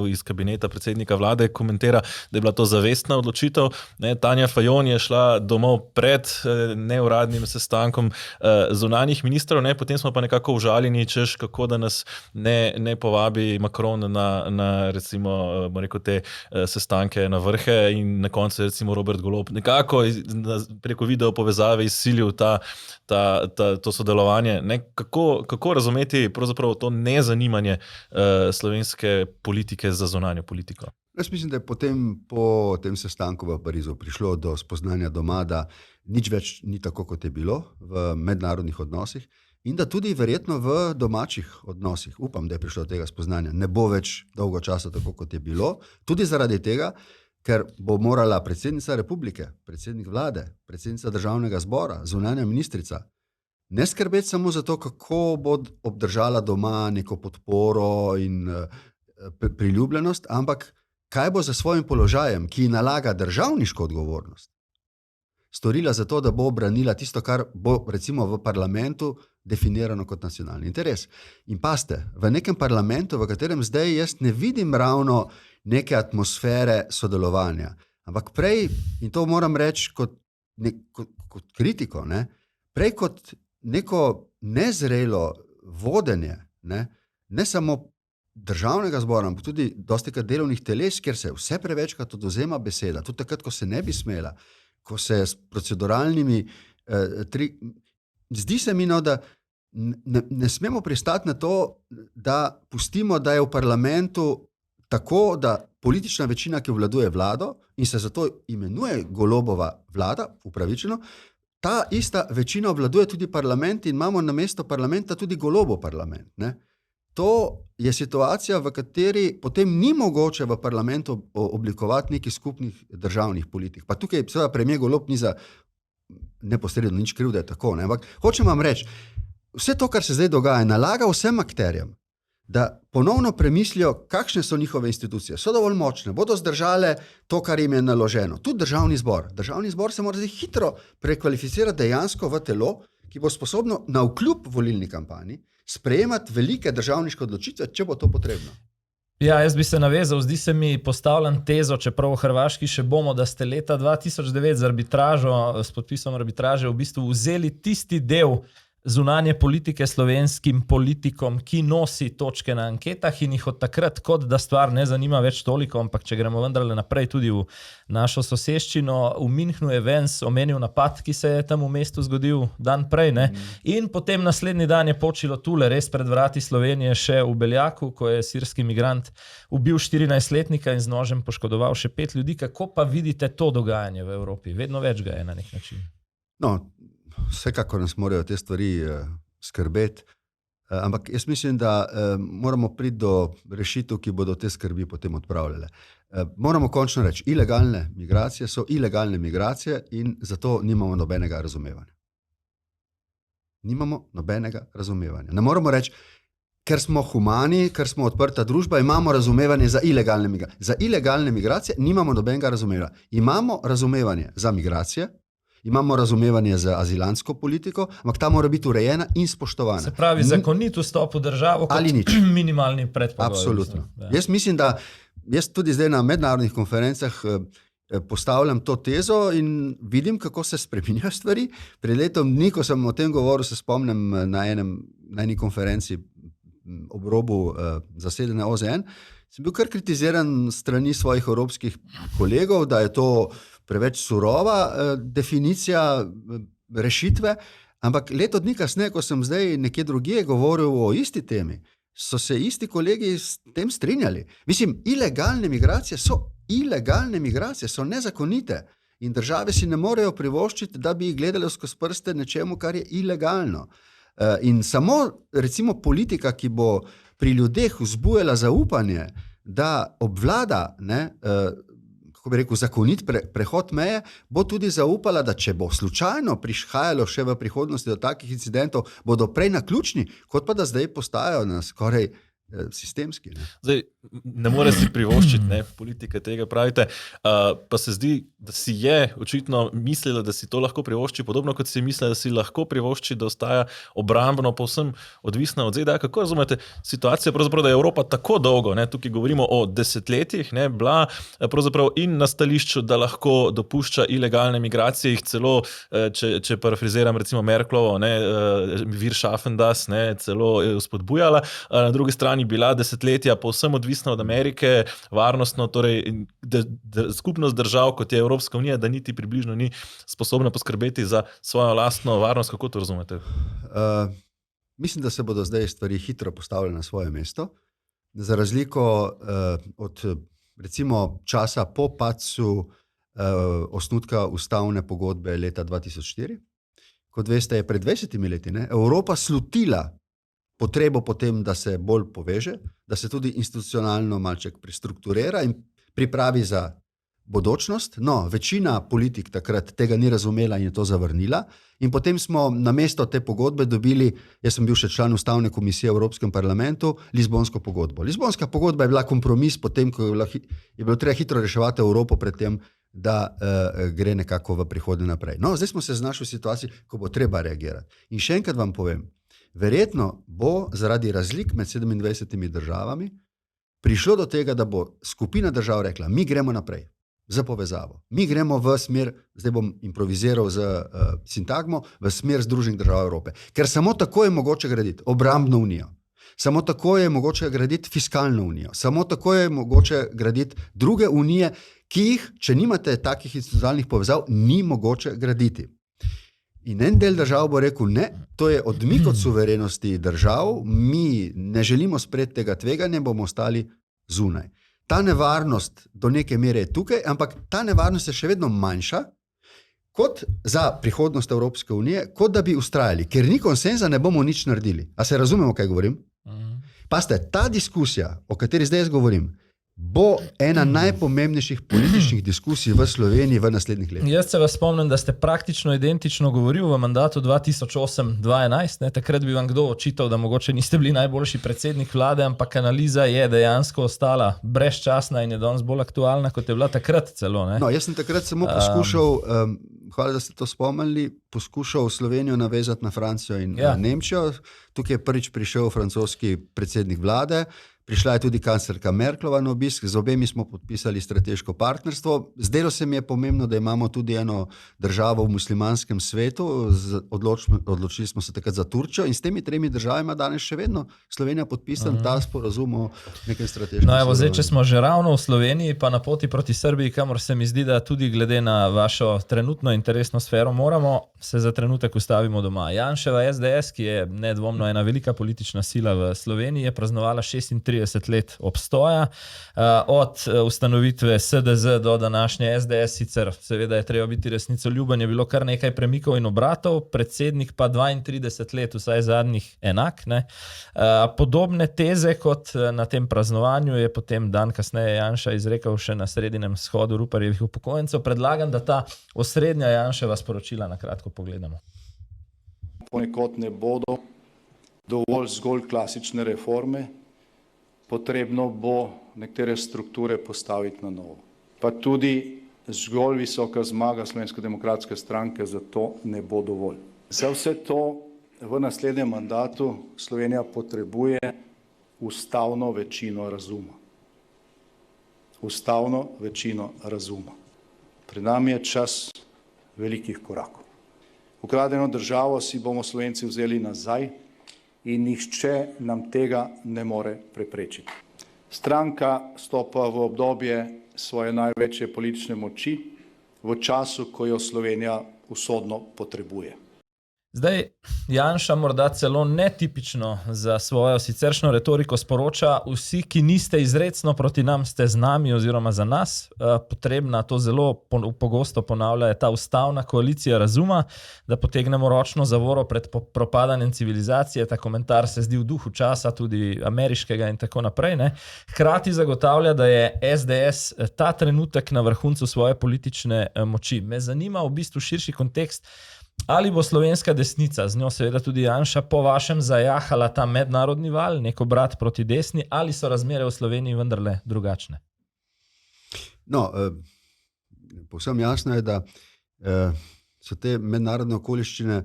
iz kabineta predsednika vlade komentira, da je bila to zavestna odločitev. Tanja Fajon je šla domov pred neuradnim sestankom zunanjih ministrov, potem smo pa nekako užaljeni, češ kako da nas ne povabi Macron na recimo, te sestanke na vrhe in na koncu recimo Robert Golob nekako preko video povezave izsilil to sodelovanje. Kako razumeti pravzaprav to nezanimanje slovenske politike za zunanjo politiko? Jaz mislim, da je potem po tem sestanku v Parizu prišlo do spoznanja doma, da nič več ni tako, kot je bilo v mednarodnih odnosih in da tudi verjetno v domačih odnosih, upam, da je prišlo do tega spoznanja, ne bo več dolgo časa tako, kot je bilo, tudi zaradi tega, ker bo morala predsednica republike, predsednik vlade, predsednica državnega zbora, zunanja ministrica, ne skrbeti samo za to, kako bo obdržala doma neko podporo in priljubljenost, ampak kaj bo za svojim položajem, ki nalaga državniško odgovornost, storila za to, da bo obranila tisto, kar bo recimo v parlamentu definirano kot nacionalni interes. In paste, v nekem parlamentu, v katerem zdaj jaz ne vidim ravno neke atmosfere sodelovanja, ampak prej, in to moram reči kot kritiko, prej kot neko nezrelo vodenje, ne samo državnega zbora, ampak tudi dostikrat delovnih teles, kjer se vse prevečkrat odvzema beseda, tudi takrat, ko se ne bi smela, ko se s proceduralnimi zdi se mi, da ne smemo pristati na to, da pustimo, da je v parlamentu tako, da politična večina, ki obvladuje vlado in se zato imenuje Golobova vlada, upravičeno, ta ista večina obvladuje tudi parlament in imamo namesto parlamenta tudi Golobov parlament. To je situacija, v kateri potem ni mogoče v parlamentu oblikovati nekih skupnih državnih politik. Pa tukaj seveda premier Golob ni za neposredno nič kriv, da je tako. Ampak hočem vam reči, vse to, kar se zdaj dogaja, nalaga vsem akterjem, da ponovno premislijo, kakšne so njihove institucije. So dovolj močne, bodo zdržale to, kar jim je naloženo. Tudi državni zbor. Državni zbor se mora zdaj hitro prekvalificirati dejansko v telo, ki bo sposobno navkljub volilni kampanji sprejemati velike državniške odločitve, če bo to potrebno. Ja, jaz bi se navezal, zdi se mi postavljam tezo, čeprav v Hrvaški še bomo, da ste leta 2009 z arbitražo, s podpisom arbitraže v bistvu vzeli tisti del zunanje politike slovenskim politikom, ki nosi točke na anketah in jih od takrat, kot da stvar ne zanima več toliko, ampak če gremo vendarle naprej tudi v našo soseščino, v Münchnu je Vance omenil napad, ki se je tam v mestu zgodil dan prej, ne? In potem naslednji dan je počilo tule, res pred vrati Slovenije, še v Beljaku, ko je sirski migrant ubil 14-letnika in z nožem poškodoval še 5 ljudi. Kako pa vidite to dogajanje v Evropi? Vedno več ga je na nek način. No, vsekakor nas morajo te stvari skrbeti, ampak jaz mislim, da moramo priti do rešitev, ki bodo te skrbi potem odpravljale. Moramo končno reči, ilegalne migracije so ilegalne migracije in zato nimamo nobenega razumevanja. Nimamo nobenega razumevanja. Ne moramo reči, ker smo humani, ker smo odprta družba, imamo razumevanje za ilegalne migracije. Za ilegalne migracije nimamo nobenega razumevanja. Imamo razumevanje za migracije, imamo razumevanje za azilantsko politiko, ampak ta mora biti urejena in spoštovana. Se pravi, zakonit vstop v državo kot minimalni predpogoj. Absolutno. Jaz mislim, da jaz tudi zdaj na mednarodnih konferencah postavljam to tezo in vidim, kako se spreminjajo stvari. Pred letom dni, ko sem o tem govoril, se spomnim na eni konferenci ob robu zasedanja OZN, sem bil kar kritiziran strani svojih evropskih kolegov, da je to preveč surova definicija rešitve, ampak leto dni kasneje, ko sem zdaj nekje drugje govoril o isti temi, so se isti kolegi s tem strinjali. Mislim, ilegalne migracije so nezakonite in države si ne morejo privoščiti, da bi jih gledali skozi prste nečemu, kar je ilegalno. In samo recimo politika, ki bo pri ljudeh vzbujala zaupanje, da obvlada, kako bi rekel, zakonit prehod meje, bo tudi zaupala, da če bo slučajno prihajalo še v prihodnosti do takih incidentov, bodo prej naključni, kot pa da zdaj postajajo na skoraj sistemski. Zdaj, ne more si privoščiti, politike tega pravite, pa se zdi, da si je očitno mislila, da si to lahko privošči, podobno kot si mislila, da si lahko privošči, da ostaja obrambno povsem odvisna od ZDA. Kako razumete situacijo, pravzaprav, da je Evropa tako dolgo, tukaj govorimo o desetletjih, bila pravzaprav in na stališču, da lahko dopušča ilegalne migracije, jih celo, če parafriziram recimo Merklovo, wir schaffen das, celo spodbujala, na drugi strani bila desetletja povsem odvisna od Amerike, varnostno, torej skupnost držav, kot je Evropska unija, da niti približno ni sposobna poskrbeti za svojo lastno varnost. Kako to razumete? Mislim, da se bodo zdaj stvari hitro postavile na svoje mesto. Za razliko od recimo časa po padcu osnutka ustavne pogodbe leta 2004, kot veste, je pred 20 leti Evropa slutila potrebo potem, da se bolj poveže, da se tudi institucionalno malček prestrukturira in pripravi za bodočnost. No, večina politik takrat tega ni razumela in je to zavrnila. In potem smo namesto te pogodbe dobili, jaz sem bil še član Ustavne komisije v Evropskem parlamentu, Lizbonsko pogodbo. Lizbonska pogodba je bila kompromis potem, ko je bilo treba hitro reševati Evropo pred tem, da gre nekako v prihodnje naprej. No, zdaj smo se znašli v situaciji, ko bo treba reagirati. In še enkrat vam povem, verjetno bo zaradi razlik med 27 državami prišlo do tega, da bo skupina držav rekla, mi gremo naprej za povezavo. Mi gremo v smer, zdaj bom improviziral z sintagmo, v smer Združenih držav Evrope. Ker samo tako je mogoče graditi obrambno unijo. Samo tako je mogoče graditi fiskalno unijo. Samo tako je mogoče graditi druge unije, ki jih, če nimate takih institucionalnih povezav, ni mogoče graditi. In en del držav bo rekel, ne, to je odmik od suverenosti držav, mi ne želimo sprejeti tega tveganja, bomo ostali zunaj. Ta nevarnost do neke mere je tukaj, ampak ta nevarnost je še vedno manjša kot za prihodnost Evropske unije, kot da bi ustrajali, ker ni konsenza, ne bomo nič naredili. A se razumemo, kaj govorim? Paste, ta diskusija, o kateri zdaj jaz govorim, bo ena najpomembnejših političnih diskusij v Sloveniji v naslednjih letih. Jaz se vas spomnim, da ste praktično identično govorili v mandatu 2008-2011. Takrat bi vam kdo očital, da mogoče niste bili najboljši predsednik vlade, ampak analiza je dejansko ostala brezčasna in je danes bolj aktualna, kot je bila takrat celo. No, jaz sem takrat samo poskušal, hvala, da ste to spomnili, poskušal Slovenijo navezati na Francijo in Nemčijo. Tukaj je prvič prišel francoski predsednik vlade, Prišla je tudi kanclerka Merklova na obisk, z obemi smo podpisali strateško partnerstvo. Zdelo se mi je pomembno, da imamo tudi eno državo v muslimanskem svetu. Odločili smo se takrat za Turčijo in s temi 3 državami danes še vedno Slovenija podpisan ta sporazum o nekem strateškem. No, evo, zdaj, če smo že ravno v Sloveniji, pa na poti proti Srbiji, kamor se mi zdi, da tudi glede na vašo trenutno interesno sfero moramo, se za trenutek ustavimo doma. Janševa SDS, ki je nedvomno ena velika politična sila v Sloveniji, je praznovala 36 let obstoja. Od ustanovitve SDZ do današnje SDS, sicer seveda je treba biti resnicoljuben, je bilo kar nekaj premikov in obratov, predsednik pa 32 let, vsaj zadnjih enak. Ne? Podobne teze kot na tem praznovanju je potem dan kasneje Janša izrekel še na sredinem shodu Ruparjevih upokojencev. Predlagam, da ta osrednja Janševa sporočila na kratko pogledamo. Ponekod ne bodo dovolj zgolj klasične reforme, potrebno bo nekatere strukture postaviti na novo. Pa tudi zgolj visoka zmaga Slovenske demokratske stranke za to ne bo dovolj. Za vse to v naslednjem mandatu Slovenija potrebuje ustavno večino razuma. Ustavno večino razuma. Pred nami je čas velikih korakov. Ukradeno državo si bomo Slovenci vzeli nazaj in nihče nam tega ne more preprečiti. Stranka stopa v obdobje svoje največje politične moči v času, ko jo Slovenija usodno potrebuje. Zdaj, Janša morda celo netipično za svojo siceršno retoriko sporoča: vsi, ki niste izrecno proti nam, ste z nami oziroma za nas. Potrebna, to zelo pogosto ponavlja, je ta ustavna koalicija razuma, da potegnemo ročno zavoro pred propadanjem civilizacije. Ta komentar se zdi v duhu časa, tudi ameriškega in tako naprej. Ne? Hkrati zagotavlja, da je SDS ta trenutek na vrhuncu svoje politične moči. Me zanima v bistvu širši kontekst, ali bo slovenska desnica, z njo seveda tudi Janša, po vašem zajahala ta mednarodni val, nek obrat proti desni, ali so razmere v Sloveniji vendarle drugačne? No, povsem jasno je, da so te mednarodne okoliščine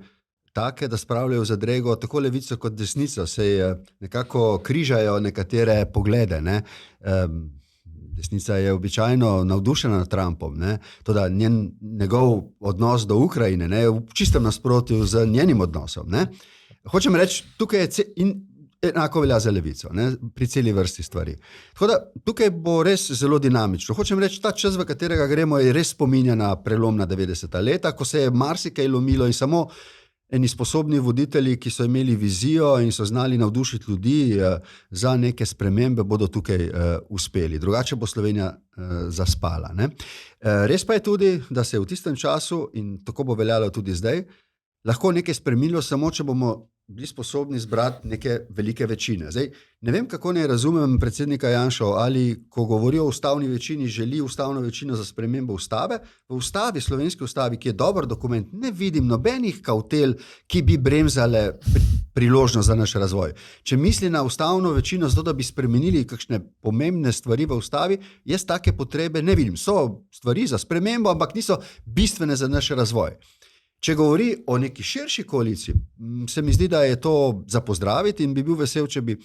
take, da spravljajo v zadrego tako levico kot desnico, se nekako križajo nekatere poglede, ne? Desnica je običajno navdušena nad Trumpom, ne? Toda njegov odnos do Ukrajine, ne, v čistem nasprotju z njenim odnosom. Ne? Hočem reči, tukaj je enako velja za levico, ne, pri celi vrsti stvari. Tako da tukaj bo res zelo dinamično. Hočem reči, ta čas, v katerega gremo, je res spominja na prelomna 90-ta leta, ko se je marsikaj lomilo in samo eni sposobni voditelji, ki so imeli vizijo in so znali navdušiti ljudi za neke spremembe, bodo tukaj uspeli. Drugače bo Slovenija zaspala. Ne? Res pa je tudi, da se v tistem času, in tako bo veljalo tudi zdaj, lahko nekaj spremenilo samo, če bomo bili sposobni zbrati neke velike večine. Zdaj, ne vem, kako ne razumem predsednika Janšo, ali ko govori o ustavni večini, želi ustavno večino za spremembo ustave. V ustavi, slovenski ustavi, ki je dober dokument, ne vidim nobenih kavtel, ki bi bremzale priložnost za naš razvoj. Če misli na ustavno večino, zato da bi spremenili kakšne pomembne stvari v ustavi, jaz take potrebe ne vidim. So stvari za spremembo, ampak niso bistvene za naš razvoj. Če govori o neki širši koaliciji, se mi zdi, da je to za pozdraviti in bi bil vesel, če bi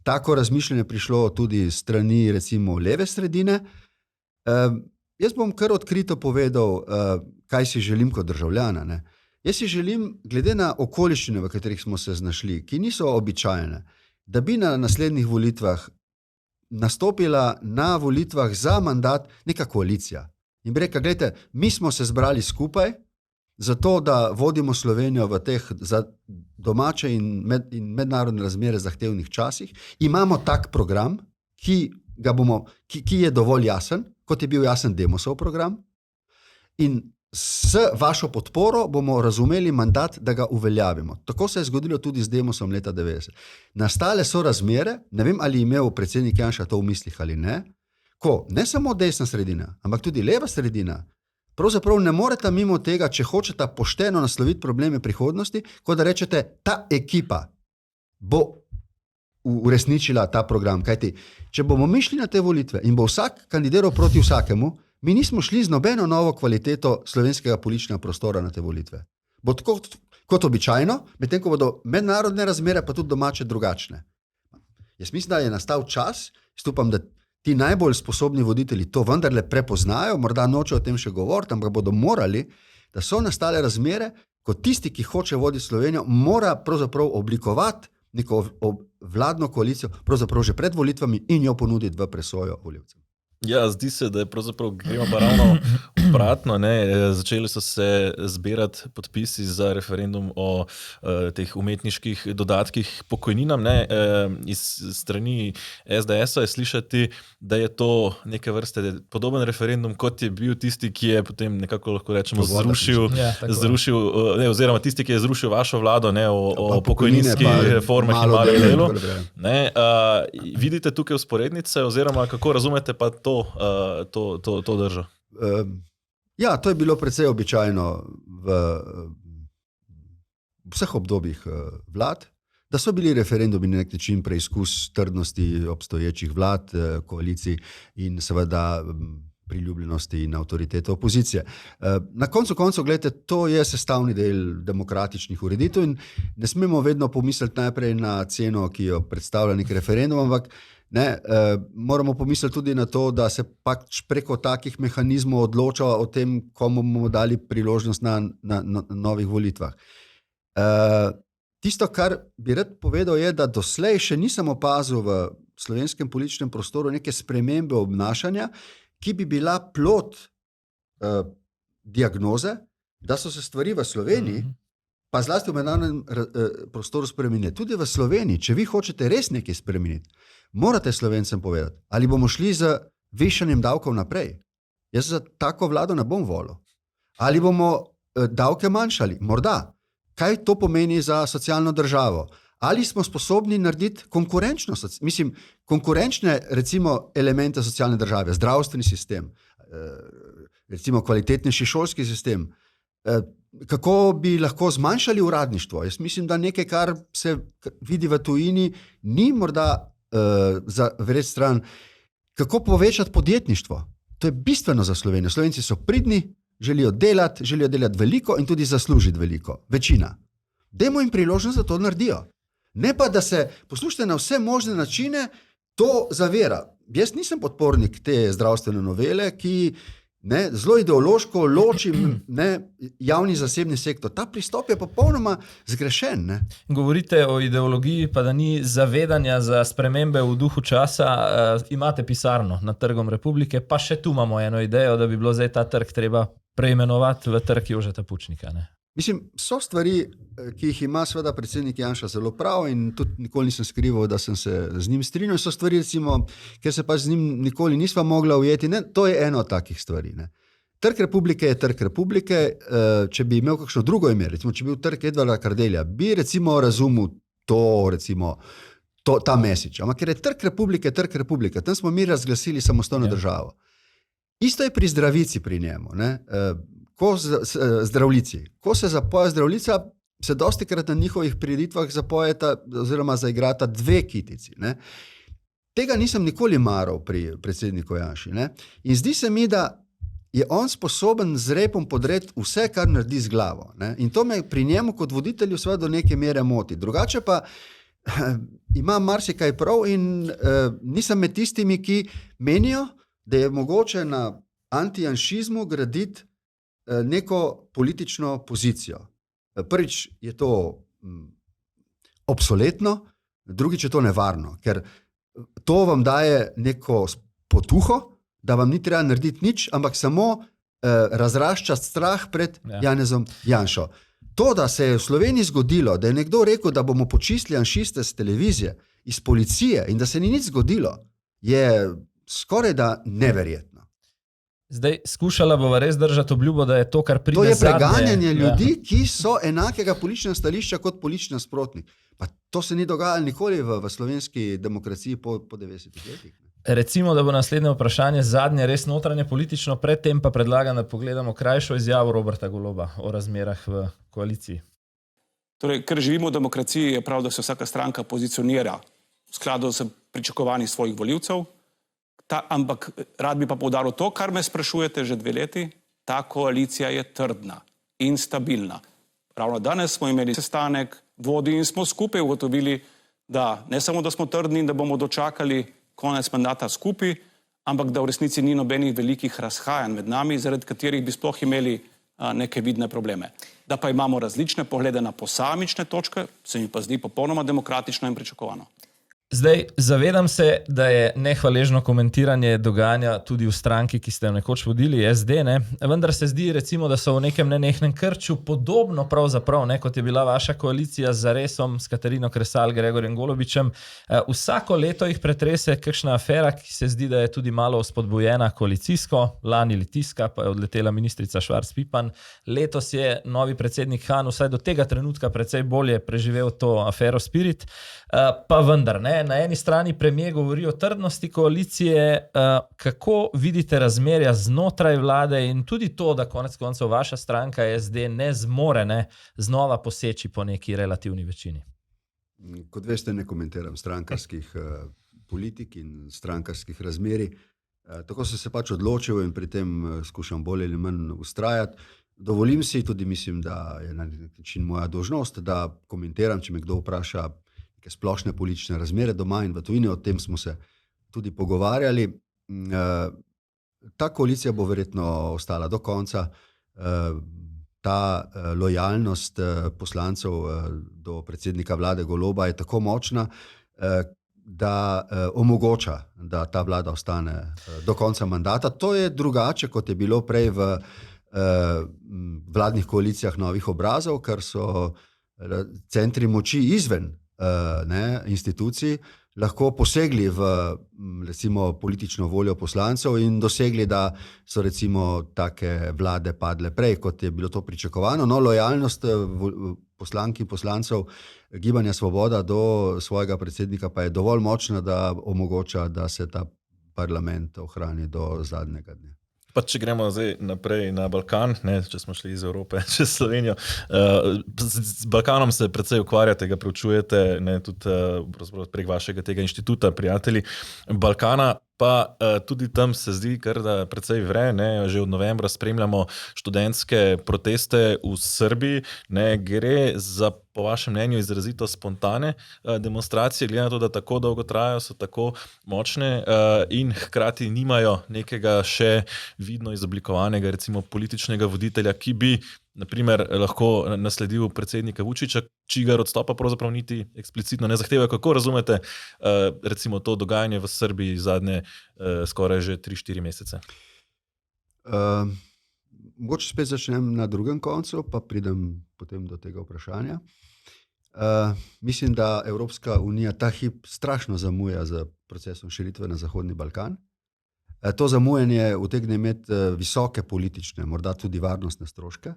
tako razmišljanje prišlo tudi strani recimo leve sredine. Jaz bom kar odkrito povedal, kaj si želim kot državljana. Ne? Jaz si želim, glede na okoliščine, v katerih smo se znašli, ki niso običajne, da bi na naslednjih volitvah nastopila na volitvah za mandat neka koalicija. In bi rekla, gledajte, mi smo se zbrali skupaj, zato, da vodimo Slovenijo v teh za domače in mednarodne razmere zahtevnih časih. Imamo tak program, ki je dovolj jasen, kot je bil jasen Demosov program. In s vašo podporo bomo razumeli mandat, da ga uveljavimo. Tako se je zgodilo tudi z Demosom leta 90. Nastale so razmere, ne vem, ali je imel predsednik Janša to v mislih ali ne, ko ne samo desna sredina, ampak tudi leva sredina pravzaprav ne morete mimo tega, če hočete pošteno nasloviti probleme prihodnosti, kot da rečete, ta ekipa bo uresničila ta program. Kajti, če bomo mišli na te volitve in bo vsak kandidiral proti vsakemu, mi nismo šli z nobeno novo kvaliteto slovenskega političnega prostora na te volitve. Bo tako kot običajno, medtem ko bodo mednarodne razmere pa tudi domače drugačne. Jaz mislim, da je nastal čas, upam, da ti najbolj sposobni voditelji to vendarle prepoznajo, morda nočejo o tem še govoriti, ampak bodo morali, da so nastale razmere, ko tisti, ki hoče voditi Slovenijo, mora pravzaprav oblikovati neko vladno koalicijo, pravzaprav že pred volitvami in jo ponuditi v presojo volivcem. Ja, zdi se, da je pravzaprav gremo pa ravno obratno. Začeli so se zbirati podpisi za referendum o teh umetniških dodatkih pokojninam. Iz strani SDS-a je slišati, da je to neke vrste podoben referendum, kot je bil tisti, ki je potem nekako lahko rečemo zrušil, oziroma tisti, ki je zrušil vašo vlado o pokojninskih reformah in malem delu. Vidite tukaj vzporednice oziroma kako razumete pa to držo? Ja, to je bilo precej običajno v vseh obdobjih vlad, da so bili referendumi na nek način preizkus trdnosti obstoječih vlad, koalicij in seveda priljubljenosti in avtoritete opozicije. Na koncu koncev, gledajte, to je sestavni del demokratičnih ureditev in ne smemo vedno pomisliti najprej na ceno, ki jo predstavlja nek referendum, ampak moramo pomisliti tudi na to, da se pač preko takih mehanizmov odloča o tem, komu bomo dali priložnost na novih volitvah. Tisto, kar bi rad povedal, je, da doslej še nisem opazil v slovenskem političnem prostoru neke spremembe obnašanja, ki bi bila plod diagnoze, da so se stvari v Sloveniji, pa zlasti v mednarodnem prostoru spremenili. Tudi v Sloveniji, če vi hočete res nekaj spremeniti, morate Slovencem povedati, ali bomo šli z višanjem davkov naprej. Jaz za tako vlado ne bom volil. Ali bomo davke manjšali? Morda. Kaj to pomeni za socialno državo? Ali smo sposobni narediti konkurenčnost? Mislim, konkurenčne recimo elemente socialne države, zdravstveni sistem, recimo kvalitetnejši šolski sistem, kako bi lahko zmanjšali uradništvo. Jaz mislim, da nekaj, kar se vidi v tujini, ni morda za vreč stran, kako povečati podjetništvo. To je bistveno za Slovenijo. Slovenci so pridni, želijo delati veliko in tudi zaslužiti veliko. Večina. Dajmo jim priložnost, da to naredijo. Ne pa, da se, poslušajte, na vse možne načine to zavira. Jaz nisem podpornik te zdravstvene novele, ki zelo ideološko loči javni zasebni sektor. Ta pristop je popolnoma zgrešen. Govorite o ideologiji, pa da ni zavedanja za spremembe v duhu časa. Imate pisarno na Trgom Republike, pa še tu imamo eno idejo, da bi bilo zdaj ta trg treba preimenovati v Trg Jožeta Pučnika. Mislim, so stvari, ki jih ima seveda predsednik Janša zelo prav in tudi nikoli nisem skrival, da sem se z njim strinjal. So stvari, recimo, ker se pač z njim nikoli nisva mogla ujeti. To je eno od takih stvari. Trg Republike je Trg Republike. Če bi imel kakšno drugo ime, recimo, če bi bil Trg Edvarda Kardelja, bi recimo razumel ta message. Ampak ker je Trg Republike, tam smo mi razglasili samostojno državo. Isto je pri zdravici pri njemu. Zdravljici. Ko se zapoje zdravljica, se dostikrat na njihovih prireditvah zapojeta oziroma zaigrata dve kitici. Tega nisem nikoli maral pri predsedniku Janši. In zdi se mi, da je on sposoben z repom podreti vse, kar naredi z glavo. In to me pri njemu kot voditelju seveda do neke mere moti. Drugače pa imam marsikaj prav in nisem med tistimi, ki menijo, da je mogoče na antijanšizmu graditi neko politično pozicijo. Prvič je to obsoletno, drugič je to nevarno, ker to vam daje neko potuho, da vam ni treba narediti nič, ampak samo razraščati strah pred Janezom Janšo. To, da se je v Sloveniji zgodilo, da je nekdo rekel, da bomo počistili janšiste z televizije, iz policije in da se ni nič zgodilo, je skoraj da neverjetno. Zdaj, skušala bova res držati obljubo, da je to, kar pride zadnje. To je preganjanje ljudi, ki so enakega političnega stališča kot politični nasprotnik. Pa to se ni dogajalo nikoli v slovenski demokraciji po 90 letih. Recimo, da bo naslednje vprašanje zadnje res notranje politično, predtem pa predlagam, da pogledamo krajšo izjavo Roberta Goloba o razmerah v koaliciji. Torej, ker živimo v demokraciji, je prav, da se vsaka stranka pozicionira v skladu s pričakovanji svojih volivcev. Ampak rad bi pa poudaril to, kar me sprašujete že 2 leti, ta koalicija je trdna in stabilna. Ravno danes smo imeli sestanek vodij in smo skupaj ugotovili, da ne samo, da smo trdni in da bomo dočakali konec mandata skupaj, ampak da v resnici ni nobenih velikih razhajanj med nami, zaradi katerih bi sploh imeli neke vidne probleme. Da pa imamo različne poglede na posamične točke, se mi pa zdi popolnoma demokratično in pričakovano. Zdaj, zavedam se, da je nehvaležno komentiranje dogajanja tudi v stranki, ki ste jo nekoč vodili, SD, ne? Vendar se zdi, recimo, da so v nekem nenehnem krču podobno pravzaprav, ne, kot je bila vaša koalicija z Zaresom, s Katarino Kresal, Gregorjem Golobičem. Vsako leto jih pretrese kakšna afera, ki se zdi, da je tudi malo spodbujena koalicijsko. Lani Litijska, pa je odletela ministrica Švarc Pipan. Letos je novi predsednik Han vsaj do tega trenutka precej bolje preživel to afero Spirit. Pa vendar, ne? Na eni strani premier govori o trdnosti koalicije, kako vidite razmerja znotraj vlade in tudi to, da konec koncev vaša stranka SD ne zmore znova poseči po neki relativni večini. Kot veste, ne komentiram strankarskih politik in strankarskih razmerij. Tako sem se pač odločil in pri tem skušam bolj ali manj ustrajati. Dovolim si, tudi mislim, da je na nek način moja dolžnost, da komentiram, če me kdo vpraša splošne politične razmere doma in v tujini, o tem smo se tudi pogovarjali. Ta koalicija bo verjetno ostala do konca. Ta lojalnost poslancev do predsednika vlade Goloba je tako močna, da omogoča, da ta vlada ostane do konca mandata. To je drugače, kot je bilo prej v vladnih koalicijah novih obrazov, ker so centri moči izven institucij lahko posegli v recimo politično voljo poslancev in dosegli, da so recimo take vlade padle prej, kot je bilo to pričakovano. No, lojalnost poslank in poslancev Gibanja Svoboda do svojega predsednika pa je dovolj močna, da omogoča, da se ta parlament ohrani do zadnjega dne. Pa če gremo zdaj naprej na Balkan, ne, če smo šli iz Evrope čez Slovenijo, z Balkanom se precej ukvarjate, ga preučujete, ne, tudi prek vašega tega inštituta, prijatelji Balkana, pa tudi tam se zdi, kar da precej vre, ne, že od novembra spremljamo študentske proteste v Srbiji, ne, gre za, po vašem mnenju, izrazito spontane demonstracije, glede na to, da tako dolgo trajajo, so tako močne in hkrati nimajo nekega še vidno izoblikovanega, recimo političnega voditelja, ki bi naprimer lahko nasledil predsednika Vučića, čigar odstopa pravzaprav niti eksplicitno ne zahteva. Kako razumete recimo to dogajanje v Srbiji zadnje skoraj že 3-4 mesece? Mogoče spet začnem na drugem koncu, pa pridem potem do tega vprašanja. Mislim, da Evropska unija ta hip strašno zamuja z procesom širitve na Zahodni Balkan. To zamujanje utegne imeti visoke politične, morda tudi varnostne stroške.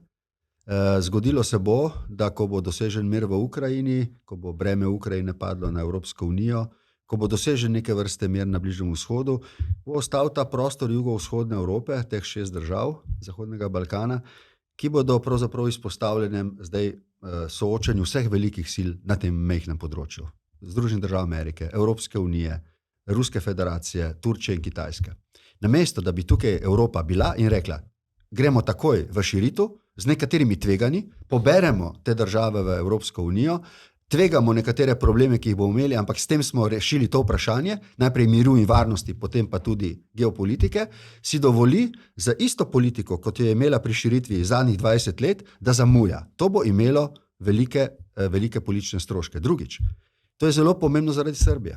Zgodilo se bo, da ko bo dosežen mir v Ukrajini, ko bo breme Ukrajine padlo na Evropsko unijo, ko bo dosežen neke vrste mir na Bližnjem vzhodu, bo ostal ta prostor jugovzhodne Evrope, teh 6 držav Zahodnega Balkana, ki bodo pravzaprav izpostavljenem zdaj soočenju vseh velikih sil na tem majhnem področju. Združenih držav Amerike, Evropske unije, Ruske federacije, Turčije in Kitajske. Namesto, da bi tukaj Evropa bila in rekla, gremo takoj v širitev, z nekaterimi tveganji, poberemo te države v Evropsko unijo, tvegamo nekatere probleme, ki jih bomo imeli, ampak s tem smo rešili to vprašanje, najprej miru in varnosti, potem pa tudi geopolitike, si dovoli za isto politiko, kot jo je imela pri širitvi zadnjih 20 let, da zamuja. To bo imelo velike politične stroške. Drugič, to je zelo pomembno zaradi Srbije.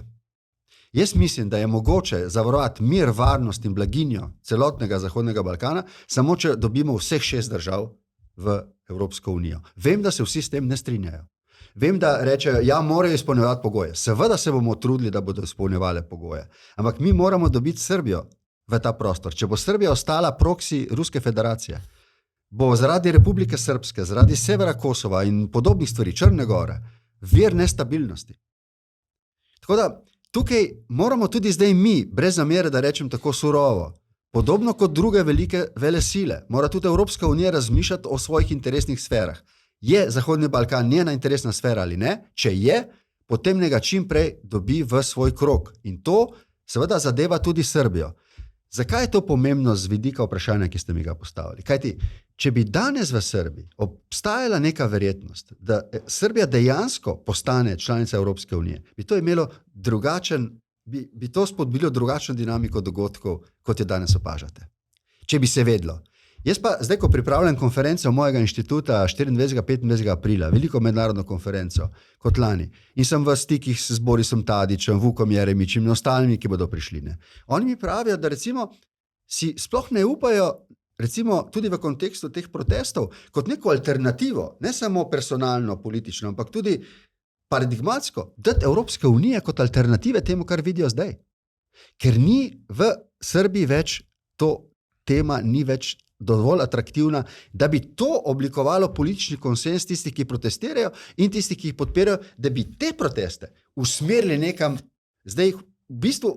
Jaz mislim, da je mogoče zavarovati mir, varnost in blaginjo celotnega Zahodnega Balkana, samo če dobimo vseh 6 držav v Evropsko unijo. Vem, da se vsi s tem ne strinjajo. Vem, da rečejo, ja, morajo izpolnjevati pogoje. Seveda se bomo trudili, da bodo izpolnjevale pogoje. Ampak mi moramo dobiti Srbijo v ta prostor. Če bo Srbija ostala proksi Ruske federacije, bo zaradi Republike Srpske, zaradi severa Kosova in podobnih stvari, Črne gore, vir nestabilnosti. Tako da tukaj moramo tudi zdaj mi, brez zamere, da rečem tako surovo, podobno kot druge velike velesile, mora tudi Evropska unija razmišljati o svojih interesnih sferah. Je Zahodni Balkan njena interesna sfera ali ne? Če je, potem ga čim prej dobi v svoj krog. In to seveda zadeva tudi Srbijo. Zakaj je to pomembno z vidika vprašanja, ki ste mi ga postavili? Kajti, če bi danes v Srbiji obstajala neka verjetnost, da Srbija dejansko postane članica Evropske unije, bi to imelo bi to spodbudilo drugačno dinamiko dogodkov, kot je danes opažate. Če bi se vedlo. Jaz pa zdaj, ko pripravljam konferenco mojega inštituta 24-25. aprila, veliko mednarodno konferenco kot lani, in sem v stikih s Borisom Tadićem, Vukom Jeremićem in ostalimi, ki bodo prišli. Ne. Oni mi pravijo, da recimo si sploh ne upajo, recimo tudi v kontekstu teh protestov, kot neko alternativo, ne samo personalno, politično, ampak tudi paradigmatsko, dati Evropske unije kot alternative temu, kar vidijo zdaj. Ker ni v Srbiji več to tema, ni več dovolj atraktivna, da bi to oblikovalo politični konsens tistih, ki protestirajo in tistih, ki jih podpirajo, da bi te proteste usmerili nekam, zdaj v bistvu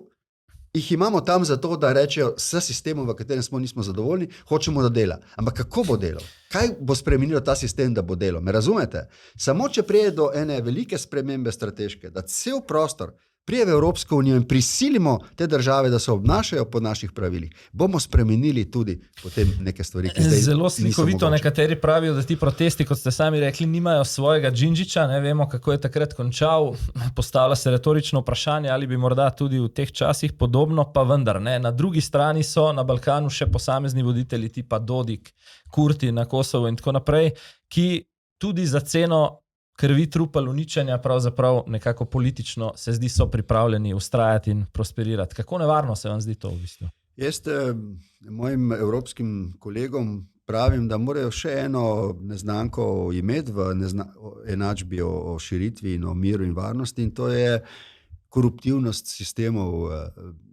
jih imamo tam zato, da rečejo, s sistemom, v katerem smo, nismo zadovoljni, hočemo, da dela. Ampak kako bo delal? Kaj bo spremenilo ta sistem, da bo delal? Me razumete? Samo če prije do ene velike spremembe strateške, da cel prostor prije v Evropsko unijo in prisilimo te države, da se obnašajo po naših pravilih, bomo spremenili tudi potem neke stvari, ki zdaj zelo slikovito nekateri pravijo, da ti protesti, kot ste sami rekli, nimajo svojega Džindžića, ne vemo, kako je takrat končal, postavlja se retorično vprašanje, ali bi morda tudi v teh časih podobno, pa vendar ne. Na drugi strani so na Balkanu še posamezni voditelji tipa Dodik, Kurti na Kosovo in tako naprej, ki tudi za ceno krvi, trupel, uničenja, pravzaprav nekako politično se zdi, so pripravljeni ustrajati in prosperirati. Kako nevarno se vam zdi to v bistvu? Jaz mojim evropskim kolegom pravim, da morajo še eno neznanko imeti v enačbi o širitvi in o miru in varnosti, in to je koruptivnost sistemov.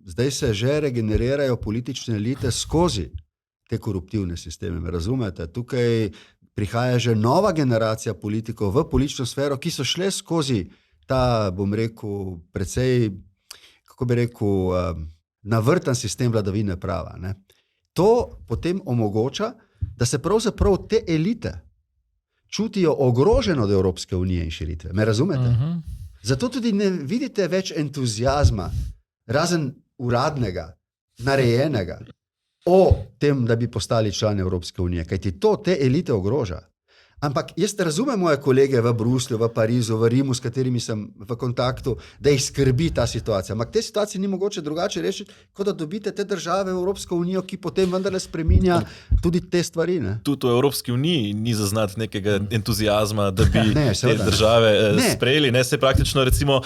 Zdaj se že regenerirajo politične elite skozi te koruptivne sisteme. Me razumete? Tukaj prihaja že nova generacija politikov v politično sfero, ki so šle skozi ta, bom rekel, precej, kako bi rekel, navrtan sistem vladavine prava. Ne? To potem omogoča, da se pravzaprav te elite čutijo ogroženo od Evropske unije in širitve. Me razumete? Zato tudi ne vidite več entuzijazma, razen uradnega, narejenega, o tem, da bi postali člani Evropske unije, kajti to te elite ogroža. Ampak jaz razumem moje kolege v Bruslju, v Parizu, v Rimu, s katerimi sem v kontaktu, da jih skrbi ta situacija. Ampak te situacije ni mogoče drugače rešiti, kot da dobite te države v Evropsko unijo, ki potem vendarle spreminja tudi te stvari. Ne? Tudi v Evropski uniji ni zaznati nekega entuzijazma, da bi te države sprejeli. Ne, se praktično, recimo,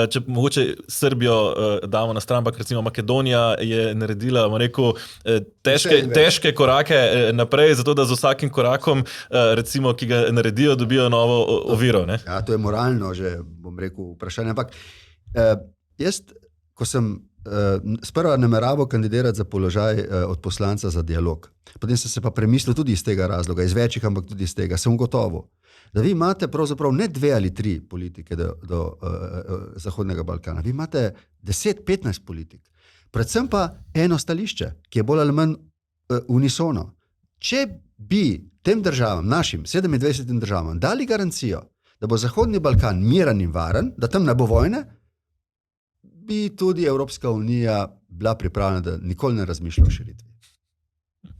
če mogoče Srbijo damo na stran, ampak recimo Makedonija je naredila, rekel, težke korake naprej, zato da z vsakim korakom, recimo, ki ga naredijo, dobijo novo oviro. Ne? Ja, to je moralno že, bom rekel, vprašanje. Ampak jaz, ko sem sprva nameraval kandidirati za položaj od poslanca za dialog, potem sem se pa premislil tudi iz tega razloga, iz večjih, ampak tudi iz tega, sem gotovo, da vi imate pravzaprav ne 2 ali 3 politike do Zahodnega Balkana, vi imate 10-15 politik. Predvsem pa eno stališče, ki je bolj ali manj unisono. Če bi tem državam, našim 27 državam, dali garancijo, da bo Zahodni Balkan miren in varen, da tam ne bo vojne, bi tudi Evropska unija bila pripravljena, da nikoli ne razmišlja o širitvi.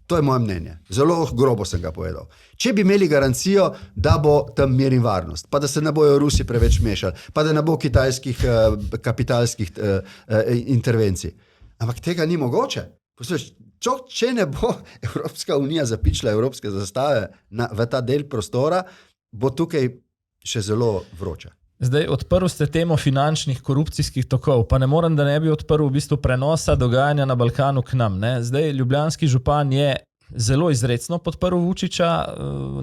To je moje mnenje. Zelo grobo sem ga povedal. Če bi imeli garancijo, da bo tam mir in varnost, pa da se ne bojo Rusi preveč mešali, pa da ne bo kitajskih kapitalskih intervencij. Ampak tega ni mogoče. Poslušaj, če ne bo Evropska unija zapičila evropske zastave v ta del prostora, bo tukaj še zelo vroče. Zdaj, odprl ste temo finančnih korupcijskih tokov, pa ne morem, da ne bi odprl v bistvu prenosa dogajanja na Balkanu k nam. Ne? Zdaj, ljubljanski župan je zelo izrecno podprl Vučića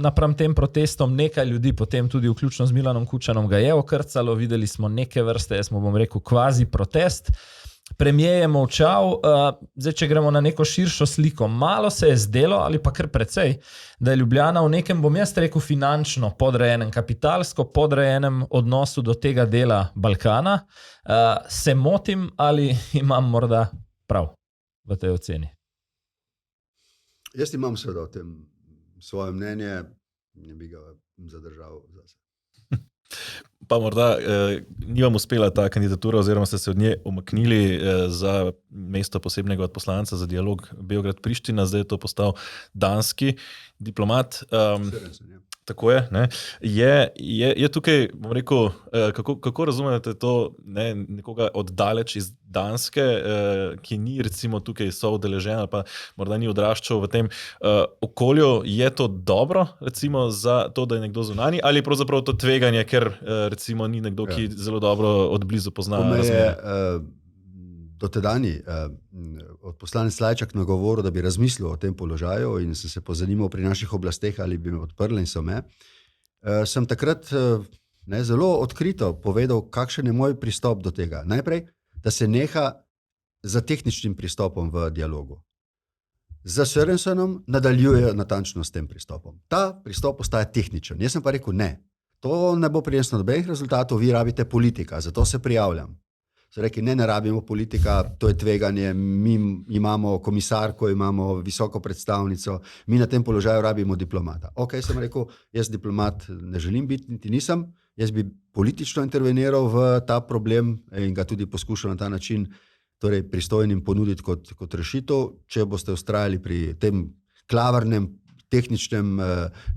napram tem protestom, nekaj ljudi potem tudi vključno z Milanom Kučanom ga je okrcalo, videli smo neke vrste, jaz mu bom rekel, kvazi protest. Premijer je molčal, zdaj, če gremo na neko širšo sliko, malo se je zdelo, ali pa kar precej, da je Ljubljana v nekem, bom jaz rekel, finančno podrejenem, kapitalsko podrejenem odnosu do tega dela Balkana. Se motim ali imam morda prav v tej oceni? Jaz imam seveda o tem svoje mnenje, ne bi ga zadržal zase. pa morda ni vam uspela ta kandidatura, oziroma ste se od nje umaknili za mesto posebnega odposlanca za dialog Beograd-Priština, zdaj je to postal danski diplomat. Tako je. Ne? Je tukaj, bom rekel, kako razumete to, ne, nekoga oddaleč iz Danske, ki ni recimo tukaj soudeležen ali pa morda ni odraščal v tem okolju, je to dobro recimo za to, da je nekdo zunanji, ali pravzaprav to tveganje, ker recimo ni nekdo, ki zelo dobro od blizu pozna razmere? Dotedajni odposlanec Lajčak nagovoril, da bi razmislil o tem položaju in sem se pozanimal pri naših oblasteh, ali bi me odprli in so me. Sem takrat zelo odkrito povedal, kakšen je moj pristop do tega. Najprej, da se neha za tehničnim pristopom v dialogu. Za Sørensenom nadaljujejo natančno s tem pristopom. Ta pristop postaja tehničen. Jaz sem pa rekel, ne, to ne bo prineslo nobenih rezultatov, vi rabite politika, zato se prijavljam. So rekli, ne rabimo politika, to je tveganje, mi imamo komisarko, imamo visoko predstavnico, mi na tem položaju rabimo diplomata. Ok, sem rekel, jaz diplomat ne želim biti, niti nisem, jaz bi politično interveniral v ta problem in ga tudi poskušal na ta način torej pristojnim ponuditi kot rešitev. Če boste vztrajali pri tem klavrnem tehničnem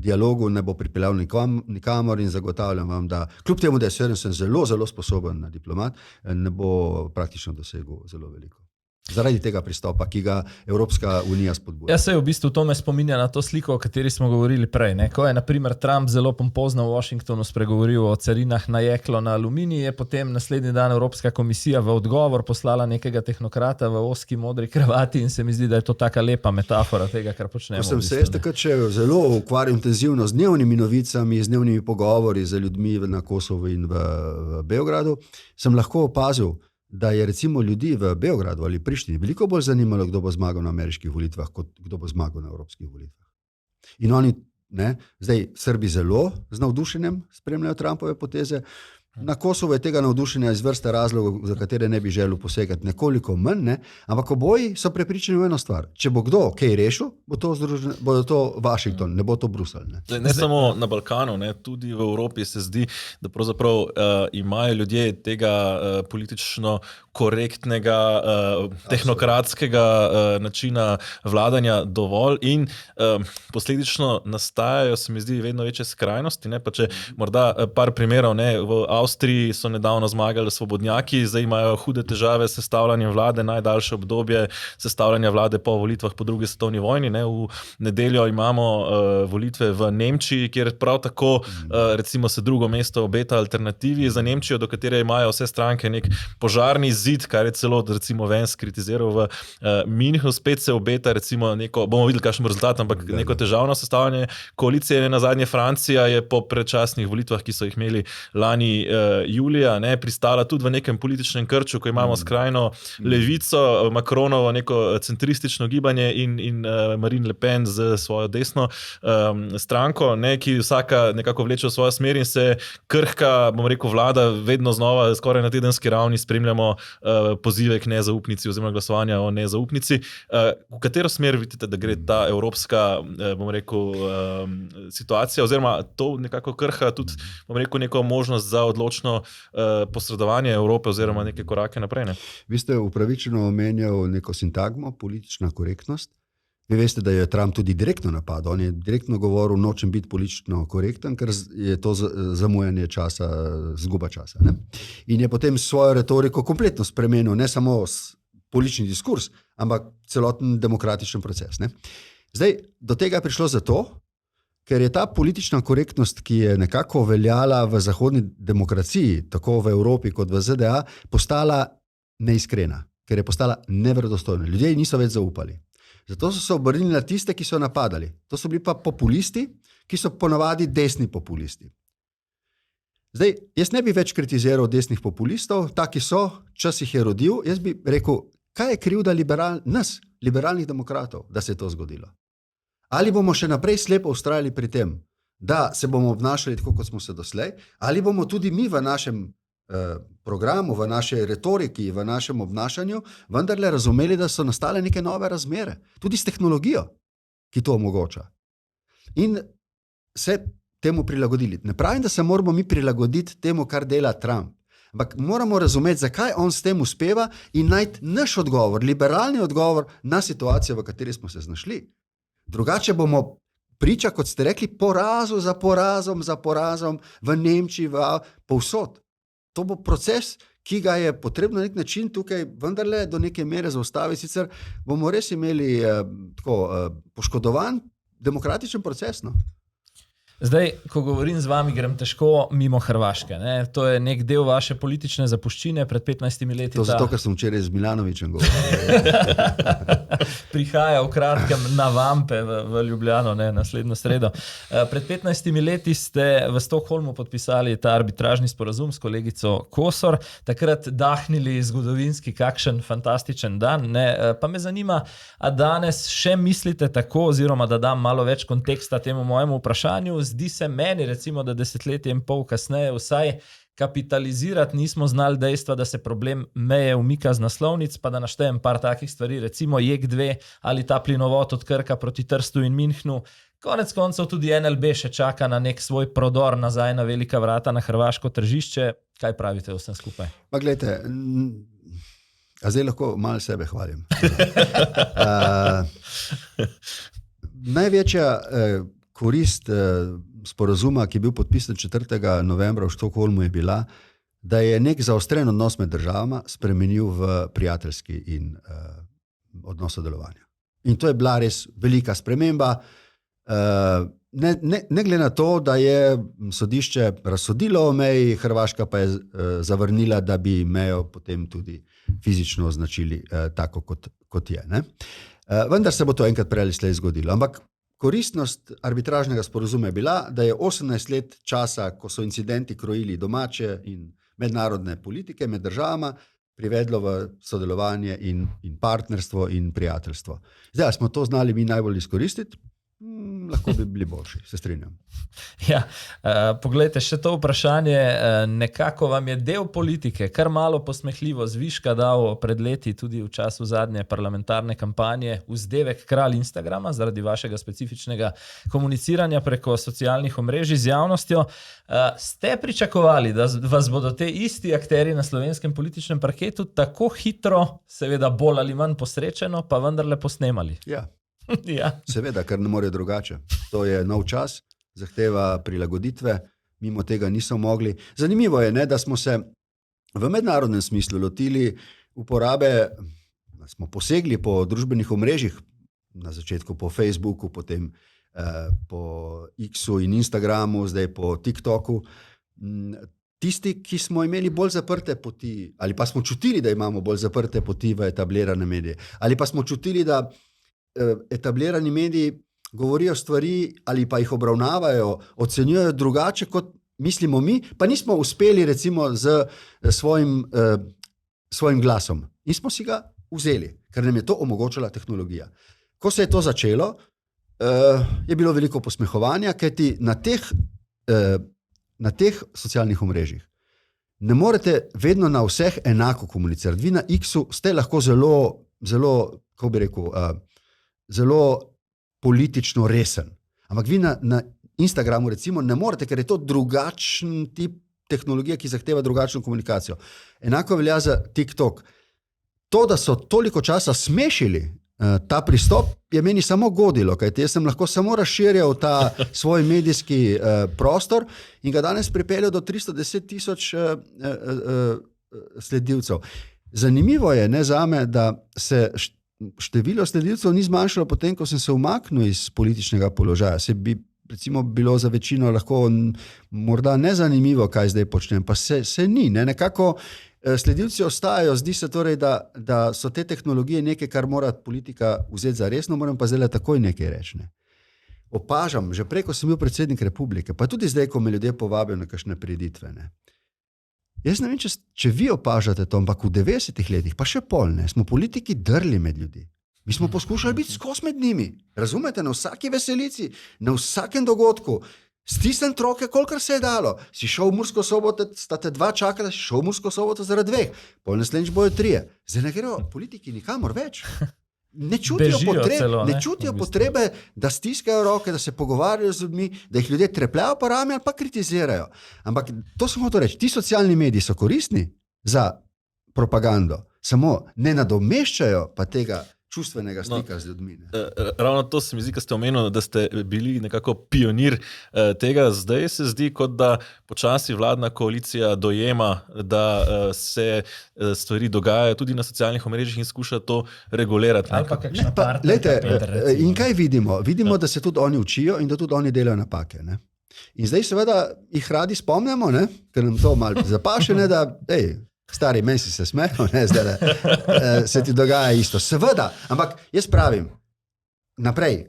dialogu, ne bo pripeljal nikamor in zagotavljam vam, da kljub temu, da je Sørensen zelo, zelo sposoben diplomat, ne bo praktično dosegel zelo veliko. Zaradi tega pristopa, ki ga Evropska unija spodbuja. Ja, se v bistvu to me spominja na to sliko, o kateri smo govorili prej. Ne? Ko je, na primer, Trump zelo pompozno v Washingtonu spregovoril o carinah na jeklo, na aluminij, je potem naslednji dan Evropska komisija v odgovor poslala nekega tehnokrata v ozki modri kravati in se mi zdi, da je to taka lepa metafora tega, kar počnemo. Ko sem se jaz takrat še zelo ukvarjal intenzivno z dnevnimi novicami, z dnevnimi pogovori z ljudmi na Kosovu in v Beogradu, sem lahko opazil, da je recimo ljudi v Beogradu ali Prištini veliko bolj zanimalo, kdo bo zmagal na ameriških volitvah, kot kdo bo zmagal na evropskih volitvah. In oni, zdaj Srbi zelo z navdušenjem spremljajo Trumpove poteze, na Kosovo je tega navdušenja iz vrste razlogov, za katere ne bi želel posegati, nekoliko manj, ampak oboji so prepričani v eno stvar. Če bo kdo kaj rešil, bo to Washington, ne bo to Bruselj. Ne samo na Balkanu, tudi v Evropi se zdi, da pravzaprav imajo ljudje tega politično korektnega, tehnokratskega načina vladanja dovolj in posledično nastajajo, se mi zdi, vedno večje skrajnosti. Pa če morda par primerov, v Avstriji so nedavno zmagali svobodnjaki, zdaj imajo hude težave s sestavljanjem vlade, najdaljše obdobje sestavljanja vlade po volitvah po drugi svetovni vojni. V nedeljo imamo volitve v Nemčiji, kjer prav tako recimo se drugo mesto obeta alternativi za Nemčijo, do katere imajo vse stranke nek požarni zid, kar je celo recimo Vance kritiziral v Münchnu. Spet se obeta recimo neko, bomo videli kakšen rezultat, ampak neko težavno sestavljanje koalicije. Na zadnje Francija je po predčasnih volitvah, ki so jih imeli lani julija, pristala tudi v nekem političnem krču, ko imamo skrajno levico, Macronovo neko centristično gibanje in Marine Le Pen z svojo desno stranko, ki vsaka nekako vleče v svojo smer in se krhka, bom rekel, vlada vedno znova, skoraj na tedenski ravni spremljamo pozive k nezaupnici oziroma glasovanja o nezaupnici. V katero smer vidite, da gre ta evropska, bom rekel, situacija, oziroma to nekako krha tudi, bom rekel, neko možnost za odločno posredovanje Evrope oziroma neke korake naprej? Vi ste upravičeno omenjal neko sintagmo, politična korektnost. Vi veste, da je Trump tudi direktno napadal. On je direktno govoril, nočem biti politično korekten, ker je to zamujanje časa, zguba časa. In je potem svojo retoriko kompletno spremenil, ne samo politični diskurs, ampak celoten demokratičen proces. Zdaj, do tega je prišlo zato, ker je ta politična korektnost, ki je nekako veljala v zahodni demokraciji, tako v Evropi kot v ZDA, postala neiskrena, ker je postala neverodostojna. Ljudje niso več zaupali. Zato so se obrnili na tiste, ki so napadali. To so bili pa populisti, ki so ponavadi desni populisti. Zdaj, jaz ne bi več kritiziral desnih populistov, taki so, čas jih je rodil, jaz bi rekel, kaj je krivda nas, liberalnih demokratov, da se je to zgodilo. Ali bomo še naprej slepo vztrajali pri tem, da se bomo obnašali tako, kot smo se doslej, ali bomo tudi mi v našem programu, v naši retoriki, v našem obnašanju vendarle razumeli, da so nastale neke nove razmere, tudi s tehnologijo, ki to omogoča. In se temu prilagodili. Ne pravim, da se moramo mi prilagoditi temu, kar dela Trump. Ampak moramo razumeti, zakaj on s tem uspeva in najti naš odgovor, liberalni odgovor na situacijo, v kateri smo se znašli. Drugače bomo priča, kot ste rekli, porazu za porazom v Nemčiji, povsod. To bo proces, ki ga je potrebno na nek način tukaj vendarle do neke mere zaustaviti, sicer bomo res imeli poškodovan demokratičen proces. No? Zdaj, ko govorim z vami, grem težko mimo Hrvaške. Ne? To je nek del vaše politične zapuščine pred 15 leti. To zato, ker sem včeraj z Milanovićem govoril. Prihaja v kratkem na Vampe v Ljubljano, ne, naslednjo sredo. Pred 15 leti ste v Stockholmu podpisali ta arbitražni sporazum s kolegico Kosor, takrat dahnili zgodovinski kakšen fantastičen dan. Ne? Pa me zanima, a danes še mislite tako, oziroma da dam malo več konteksta temu mojemu vprašanju. Zdi se meni, recimo, da 10 let in pol kasneje vsaj kapitalizirati nismo znali dejstva, da se problem meje umika z naslovnic, pa da naštejem par takih stvari, recimo JEK2 ali ta plinovod od Krka proti Trstu in Minhnu. Konec koncev tudi NLB še čaka na nek svoj prodor nazaj na velika vrata na hrvaško tržišče. Kaj pravite vsem skupaj? Pa gledajte, a zdaj lahko malo sebe hvalim. Največja korist sporazuma, ki je bil podpisan 4. novembra v Štokholmu, je bila, da je nek zaostren odnos med državama spremenil v prijateljski in odnos sodelovanja. In to je bila res velika sprememba. Ne glede na to, da je sodišče razsodilo o meji, Hrvaška pa je zavrnila, da bi mejo potem tudi fizično označili tako, kot je. Ne? Vendar se bo to enkrat prej ali slej zgodilo. Ampak koristnost arbitražnega sporazuma je bila, da je 18 let časa, ko so incidenti krojili domače in mednarodne politike med državama, privedlo v sodelovanje in partnerstvo in prijateljstvo. Zdaj, smo to znali mi najbolj izkoristiti? Lahko bi bili boljši, se strinjam. Ja, poglejte, še to vprašanje, nekako vam je del politike, kar malo posmehljivo zviška dal pred leti, tudi v času zadnje parlamentarne kampanje, vzdevek kralj Instagrama, zaradi vašega specifičnega komuniciranja preko socialnih omrežij z javnostjo. Ste pričakovali, da vas bodo te isti akteri na slovenskem političnem parketu tako hitro, seveda bolj ali manj posrečeno, pa vendarle posnemali? Ja. Ja. Seveda, ker ne more drugače. To je nov čas, zahteva prilagoditve, mimo tega niso mogli. Zanimivo je, ne, da smo se v mednarodnem smislu lotili uporabe, smo posegli po družbenih omrežjih, na začetku po Facebooku, potem po X-u in Instagramu, zdaj po TikToku. Tisti, ki smo imeli bolj zaprte poti, ali pa smo čutili, da imamo bolj zaprte poti v etablirane medije, ali pa smo čutili, da etablirani mediji govorijo stvari ali pa jih obravnavajo, ocenjujejo drugače, kot mislimo mi, pa nismo uspeli recimo z svojim glasom. Nismo si ga vzeli, ker nam je to omogočala tehnologija. Ko se je to začelo, je bilo veliko posmehovanja, kajti na teh socialnih omrežjih ne morete vedno na vseh enako komunicirati. Vi na X-u ste lahko zelo, kako bi rekel, zelo politično resen. Ampak vi na Instagramu recimo ne morete, ker je to drugačen tip tehnologije, ki zahteva drugačno komunikacijo. Enako velja za TikTok. To, da so toliko časa smešili ta pristop, je meni samo godilo, kajti jaz sem lahko samo razširjal ta svoj medijski prostor in ga danes pripeljal do 310,000 sledilcev. Zanimivo je, ne, zame, da se število sledilcev ni zmanjšalo potem, ko sem se umaknil iz političnega položaja. Se bi recimo bilo za večino lahko morda nezanimivo, kaj zdaj počnem, pa se ni. Ne? Nekako sledilci ostajajo, zdi se torej, da so te tehnologije nekaj, kar mora politika vzeti za resno, moram pa zdaj takoj nekaj reči. Ne? Opažam, že prej, ko sem bil predsednik republike, pa tudi zdaj, ko me ljudje povabijo na kakšne prireditve. Ne? Jaz ne vem, če vi opažate to, ampak v 90-ih letih, pa še polne, smo politiki drli med ljudi. Mi smo poskušali biti skozi med njimi. Razumete, na vsaki veselici, na vsakem dogodku, stisniti roke, kolikor se je dalo. Si šel v Mursko Soboto, sta te dva čakala, si šel v Mursko Soboto zaradi 2, pol naslednjič bojo 3. Zdaj ne grejo politiki nikamor več. ne čutijo, celo, ne čutijo potrebe, da stiskajo roke, da se pogovarjajo z ljudmi, da jih ljudje trepljajo po rami ali pa kritizirajo. Ampak to sem hotel reči, ti socialni mediji so koristni za propagando, samo ne nadomeščajo pa tega čustvenega stika z ljudmi. Ravno to se mi zdi, ko ste omenili, da ste bili nekako pionir tega. Zdaj se zdi, kot da počasi vladna koalicija dojema, da se stvari dogajajo tudi na socialnih omrežjih in skuša to regulirati. Ali pa kakšna partnerka. In kaj vidimo? Vidimo, da se tudi oni učijo in da tudi oni delajo napake. Ne? In zdaj seveda jih radi spomnimo, ne? Ker nam to malo zapaše, ne? Da stari, meni si se smejal, zdaj se ti dogaja isto. Seveda, ampak jaz pravim, naprej,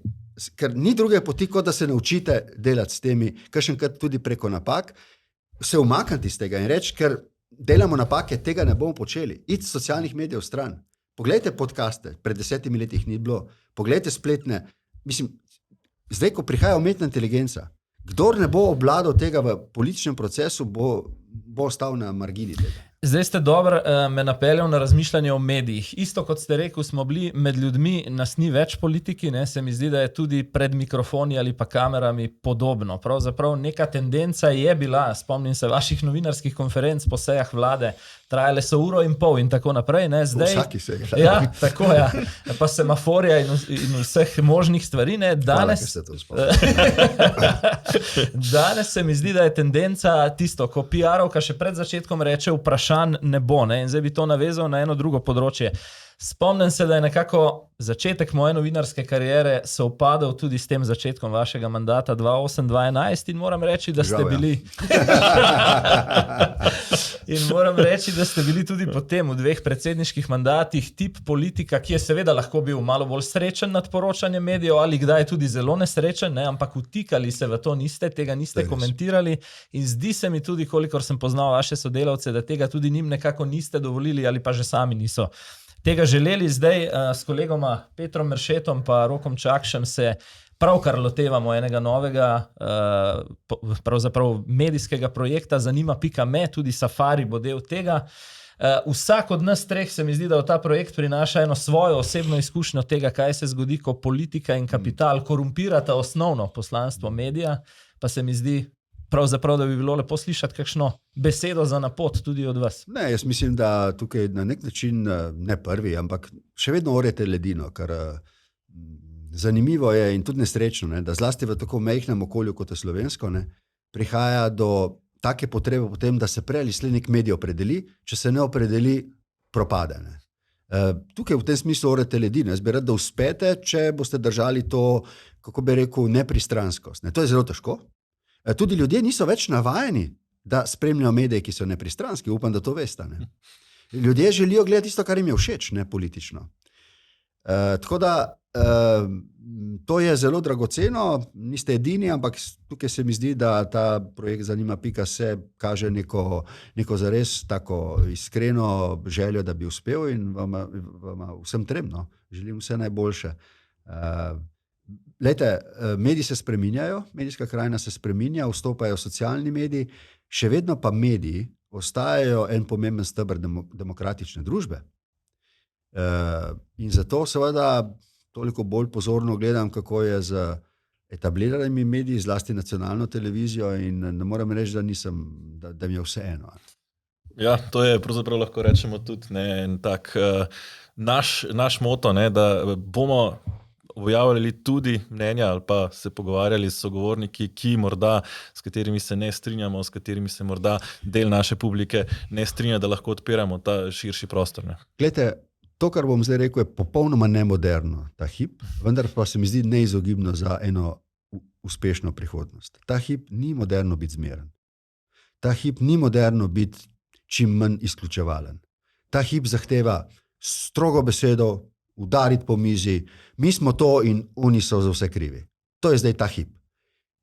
ker ni druge poti, kot da se naučite delati s temi, kakšenkrat tudi preko napak, se umakniti iz tega in reči, ker delamo napake, tega ne bomo počeli. Iti z socialnih medijev stran. Poglejte podcaste, pred 10 leti jih ni bilo. Poglejte spletne. Mislim, zdaj, ko prihaja umetna inteligenca, kdor ne bo obvladal tega v političnem procesu, bo ostal na margini tega. Zdaj ste dobro me napeljal na razmišljanje o medijih. Isto kot ste rekel, smo bili med ljudmi, nas ni več politiki, ne? Se mi zdi, da je tudi pred mikrofoni ali pa kamerami podobno. Pravzaprav neka tendenca je bila, spomnim se vaših novinarskih konferenc po sejah vlade, trajale so 1,5 ure in tako naprej. Ne? Zdaj, vsaki sej. Ja, tako ja. Pa semaforja in vseh možnih stvari. Ne? Danes se mi zdi, da je tendenca tisto, ko PR-ovka še pred začetkom reče vprašanje, ne bo, ne? In zdaj bi to navezal na eno drugo področje. Spomnim se, da je nekako začetek moje novinarske kariere sovpadal tudi s tem začetkom vašega mandata 2008-2011 in moram reči, da ste bili in moram reči, da ste bili tudi potem v 2 predsedniških mandatih tip politika, ki je seveda lahko bil malo bolj srečen nad poročanjem medijev ali kdaj tudi zelo nesrečen, ne? Ampak vtikali se v to niste, tega niste komentirali in zdi se mi tudi, kolikor sem poznal vaše sodelavce, da tega tudi njim nekako niste dovolili ali pa že sami niso tega želeli. Zdaj s kolegoma Petrom Meršetom pa Rokom Čakšem se pravkar lotevamo enega novega pravzaprav medijskega projekta Zanima.me, tudi Safari bo del tega. Vsak od nas treh se mi zdi, da v ta projekt prinaša eno svojo osebno izkušnjo tega, kaj se zgodi, ko politika in kapital korumpirata osnovno poslanstvo medija, pa se mi zdi pravzaprav, da bi bilo lepo slišati kakšno besedo za napot tudi od vas. Ne, jaz mislim, da tukaj na nek način ne prvi, ampak še vedno orjete ledino, kar zanimivo je in tudi nesrečno, ne, da zlasti v tako majhnem okolju, kot je slovensko, ne, prihaja do take potrebe potem, da se prej ali slej nek medij opredeli, če se ne opredeli, propade. Ne. Tukaj v tem smislu orjete ledino. Jaz bi rad, da uspete, če boste držali to, kako bi rekel, nepristranskost. Ne. To je zelo težko. Tudi ljudje niso več navajeni, da spremljajo medije, ki so nepristranski. Upam, da to veste. Ne? Ljudje želijo gledati tisto, kar jim je všeč, ne politično. Tako da to je zelo dragoceno, niste edini, ampak tukaj se mi zdi, da ta projekt Zanima.se kaže neko zares tako iskreno željo, da bi uspel in vam vsem trebno. Želim vse najboljše. Lejte, mediji se spreminjajo, medijska krajina se spreminja, vstopajo socialni mediji, še vedno pa mediji ostajajo en pomemben steber demokratične družbe. In zato seveda toliko bolj pozorno gledam, kako je z etabliranimi mediji, zlasti nacionalno televizijo in ne moram reči, da mi je vse eno. Ja, to je pravzaprav lahko rečemo tudi en tak naš moto, ne, da bomo objavljali tudi mnenja ali pa se pogovarjali s sogovorniki, ki morda, s katerimi se ne strinjamo, s katerimi se morda del naše publike ne strinja, da lahko odpiramo ta širši prostor. Ne. Glejte, to, kar bom zdaj rekel, je popolnoma nemoderno ta hip, vendar pa se mi zdi neizogibno za eno uspešno prihodnost. Ta hip ni moderno biti zmeren. Ta hip ni moderno biti čim manj izključevalen. Ta hip zahteva strogo besedo, udariti po mizi, mi smo to in oni so za vse krivi. To je zdaj ta hip.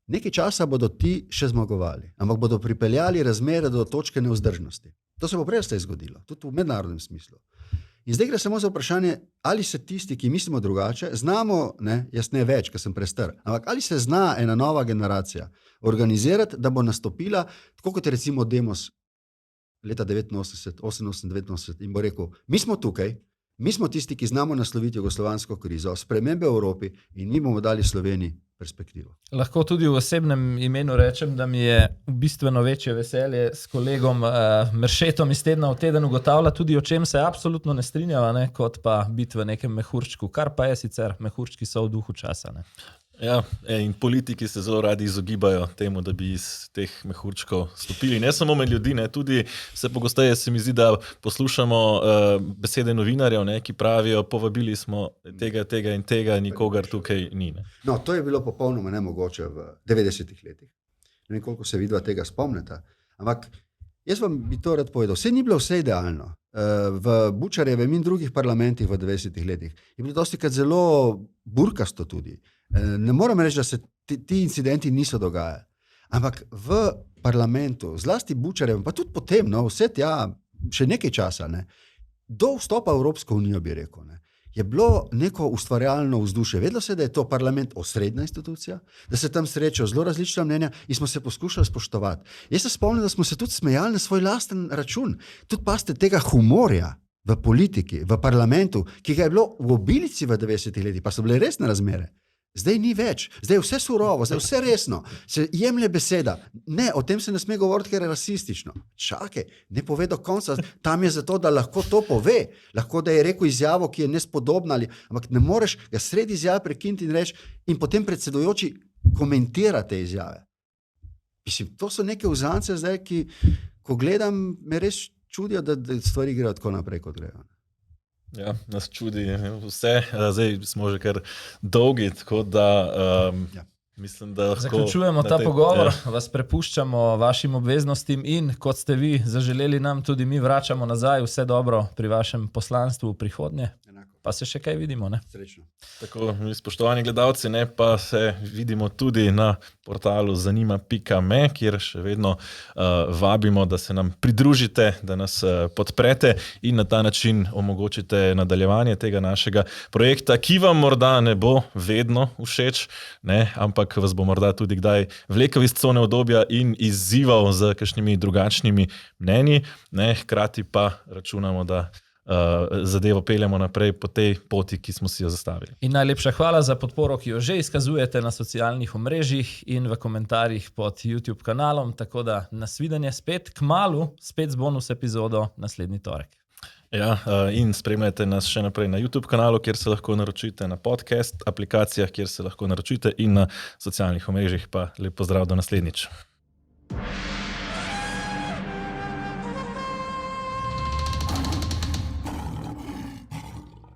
Nekaj časa bodo ti še zmagovali, ampak bodo pripeljali razmere do točke nevzdržnosti. To se bo prej zgodilo, tudi v mednarodnem smislu. In zdaj gre samo za vprašanje, ali se tisti, ki mislimo drugače, znamo, ne, jaz ne več, ker sem prestar, ampak ali se zna ena nova generacija organizirati, da bo nastopila, tako kot je recimo Demos leta 89, 88, 89 in bo rekel, mi smo tukaj, Mi smo tisti, ki znamo nasloviti jugoslovansko krizo, spremembe v Evropi in mi bomo dali Sloveniji perspektivo. Lahko tudi v osebnem imenu rečem, da mi je bistveno večje veselje s kolegom Meršetom iz tedna v teden ugotavlja tudi, o čem se absolutno ne strinjava, ne, kot pa biti v nekem mehurčku, kar pa je sicer, mehurčki so v duhu časa. Ne. Ja, in politiki se zelo radi izogibajo temu, da bi iz teh mehurčkov stopili. Ne samo med ljudi, ne, tudi vse pogosteje se mi zdi, da poslušamo besede novinarjev, ne, ki pravijo, povabili smo tega in tega, nikogar tukaj ni. Ne. No, to je bilo popolnoma nemogoče v 90-ih letih. Ne vem, koliko se vidva tega spomnita. Ampak jaz vam bi to rad povedal. Vse ni bilo vse idealno. V Bučarjevem in drugih parlamentih v 90-ih letih je bilo dostikrat zelo burkasto tudi. Ne moram reči, da se ti incidenti niso dogajali. Ampak v parlamentu, zlasti Bučarjevem, pa tudi potem, no, vse tja, še nekaj časa, ne, do vstopa v Evropsko unijo, bi rekel, ne, je bilo neko ustvarjalno vzdušje. Vedelo se, da je to parlament osrednja institucija, da se tam srečajo zelo različna mnenja in smo se poskušali spoštovati. Jaz se spomnim, da smo se tudi smejali na svoj lasten račun. Tudi paste tega humorja v politiki, v parlamentu, ki ga je bilo v obilici v 90-ih letih, pa so bile resne razmere. Zdaj ni več, zdaj je vse surovo, zdaj je vse resno, se jemlje beseda. Ne, o tem se ne sme govoriti, ker je rasistično. Čakaj, ne pove do konca, tam je zato, da lahko to pove. Lahko da je rekel izjavo, ki je nespodobna, ampak ne moreš ga sredi izjave prekiniti in reči in potem predsedujoči komentira te izjave. Mislim, to so neke uzance zdaj, ki, ko gledam, me res čudijo, da stvari grejo tako naprej, kot grejo. Ja, nas čudi vse. Zdaj smo že kar dolgi, tako da mislim, da lahko... Zaključujemo ta pogovor, vas prepuščamo vašim obveznostim in, kot ste vi zaželeli nam, tudi mi vračamo nazaj. Vse dobro pri vašem poslanstvu v prihodnje. Pa se še kaj vidimo, ne? Srečno. Tako, spoštovani gledalci, ne, pa se vidimo tudi na portalu zanima.me, kjer še vedno vabimo, da se nam pridružite, da nas podprete in na ta način omogočite nadaljevanje tega našega projekta, ki vam morda ne bo vedno všeč, ne, ampak vas bo morda tudi kdaj vlekel iz cone udobja in izzival z kakšnimi drugačnimi mnenji, ne, hkrati pa računamo, da zadevo peljemo naprej po tej poti, ki smo si jo zastavili. In najlepša hvala za podporo, ki jo že izkazujete na socialnih omrežjih in v komentarjih pod YouTube kanalom, tako da nasvidenje spet kmalu, spet z bonus epizodo naslednji torek. Ja, in spremljajte nas še naprej na YouTube kanalu, kjer se lahko naročite, na podcast aplikacijah, kjer se lahko naročite in na socialnih omrežjih. Pa lep pozdrav do naslednjič.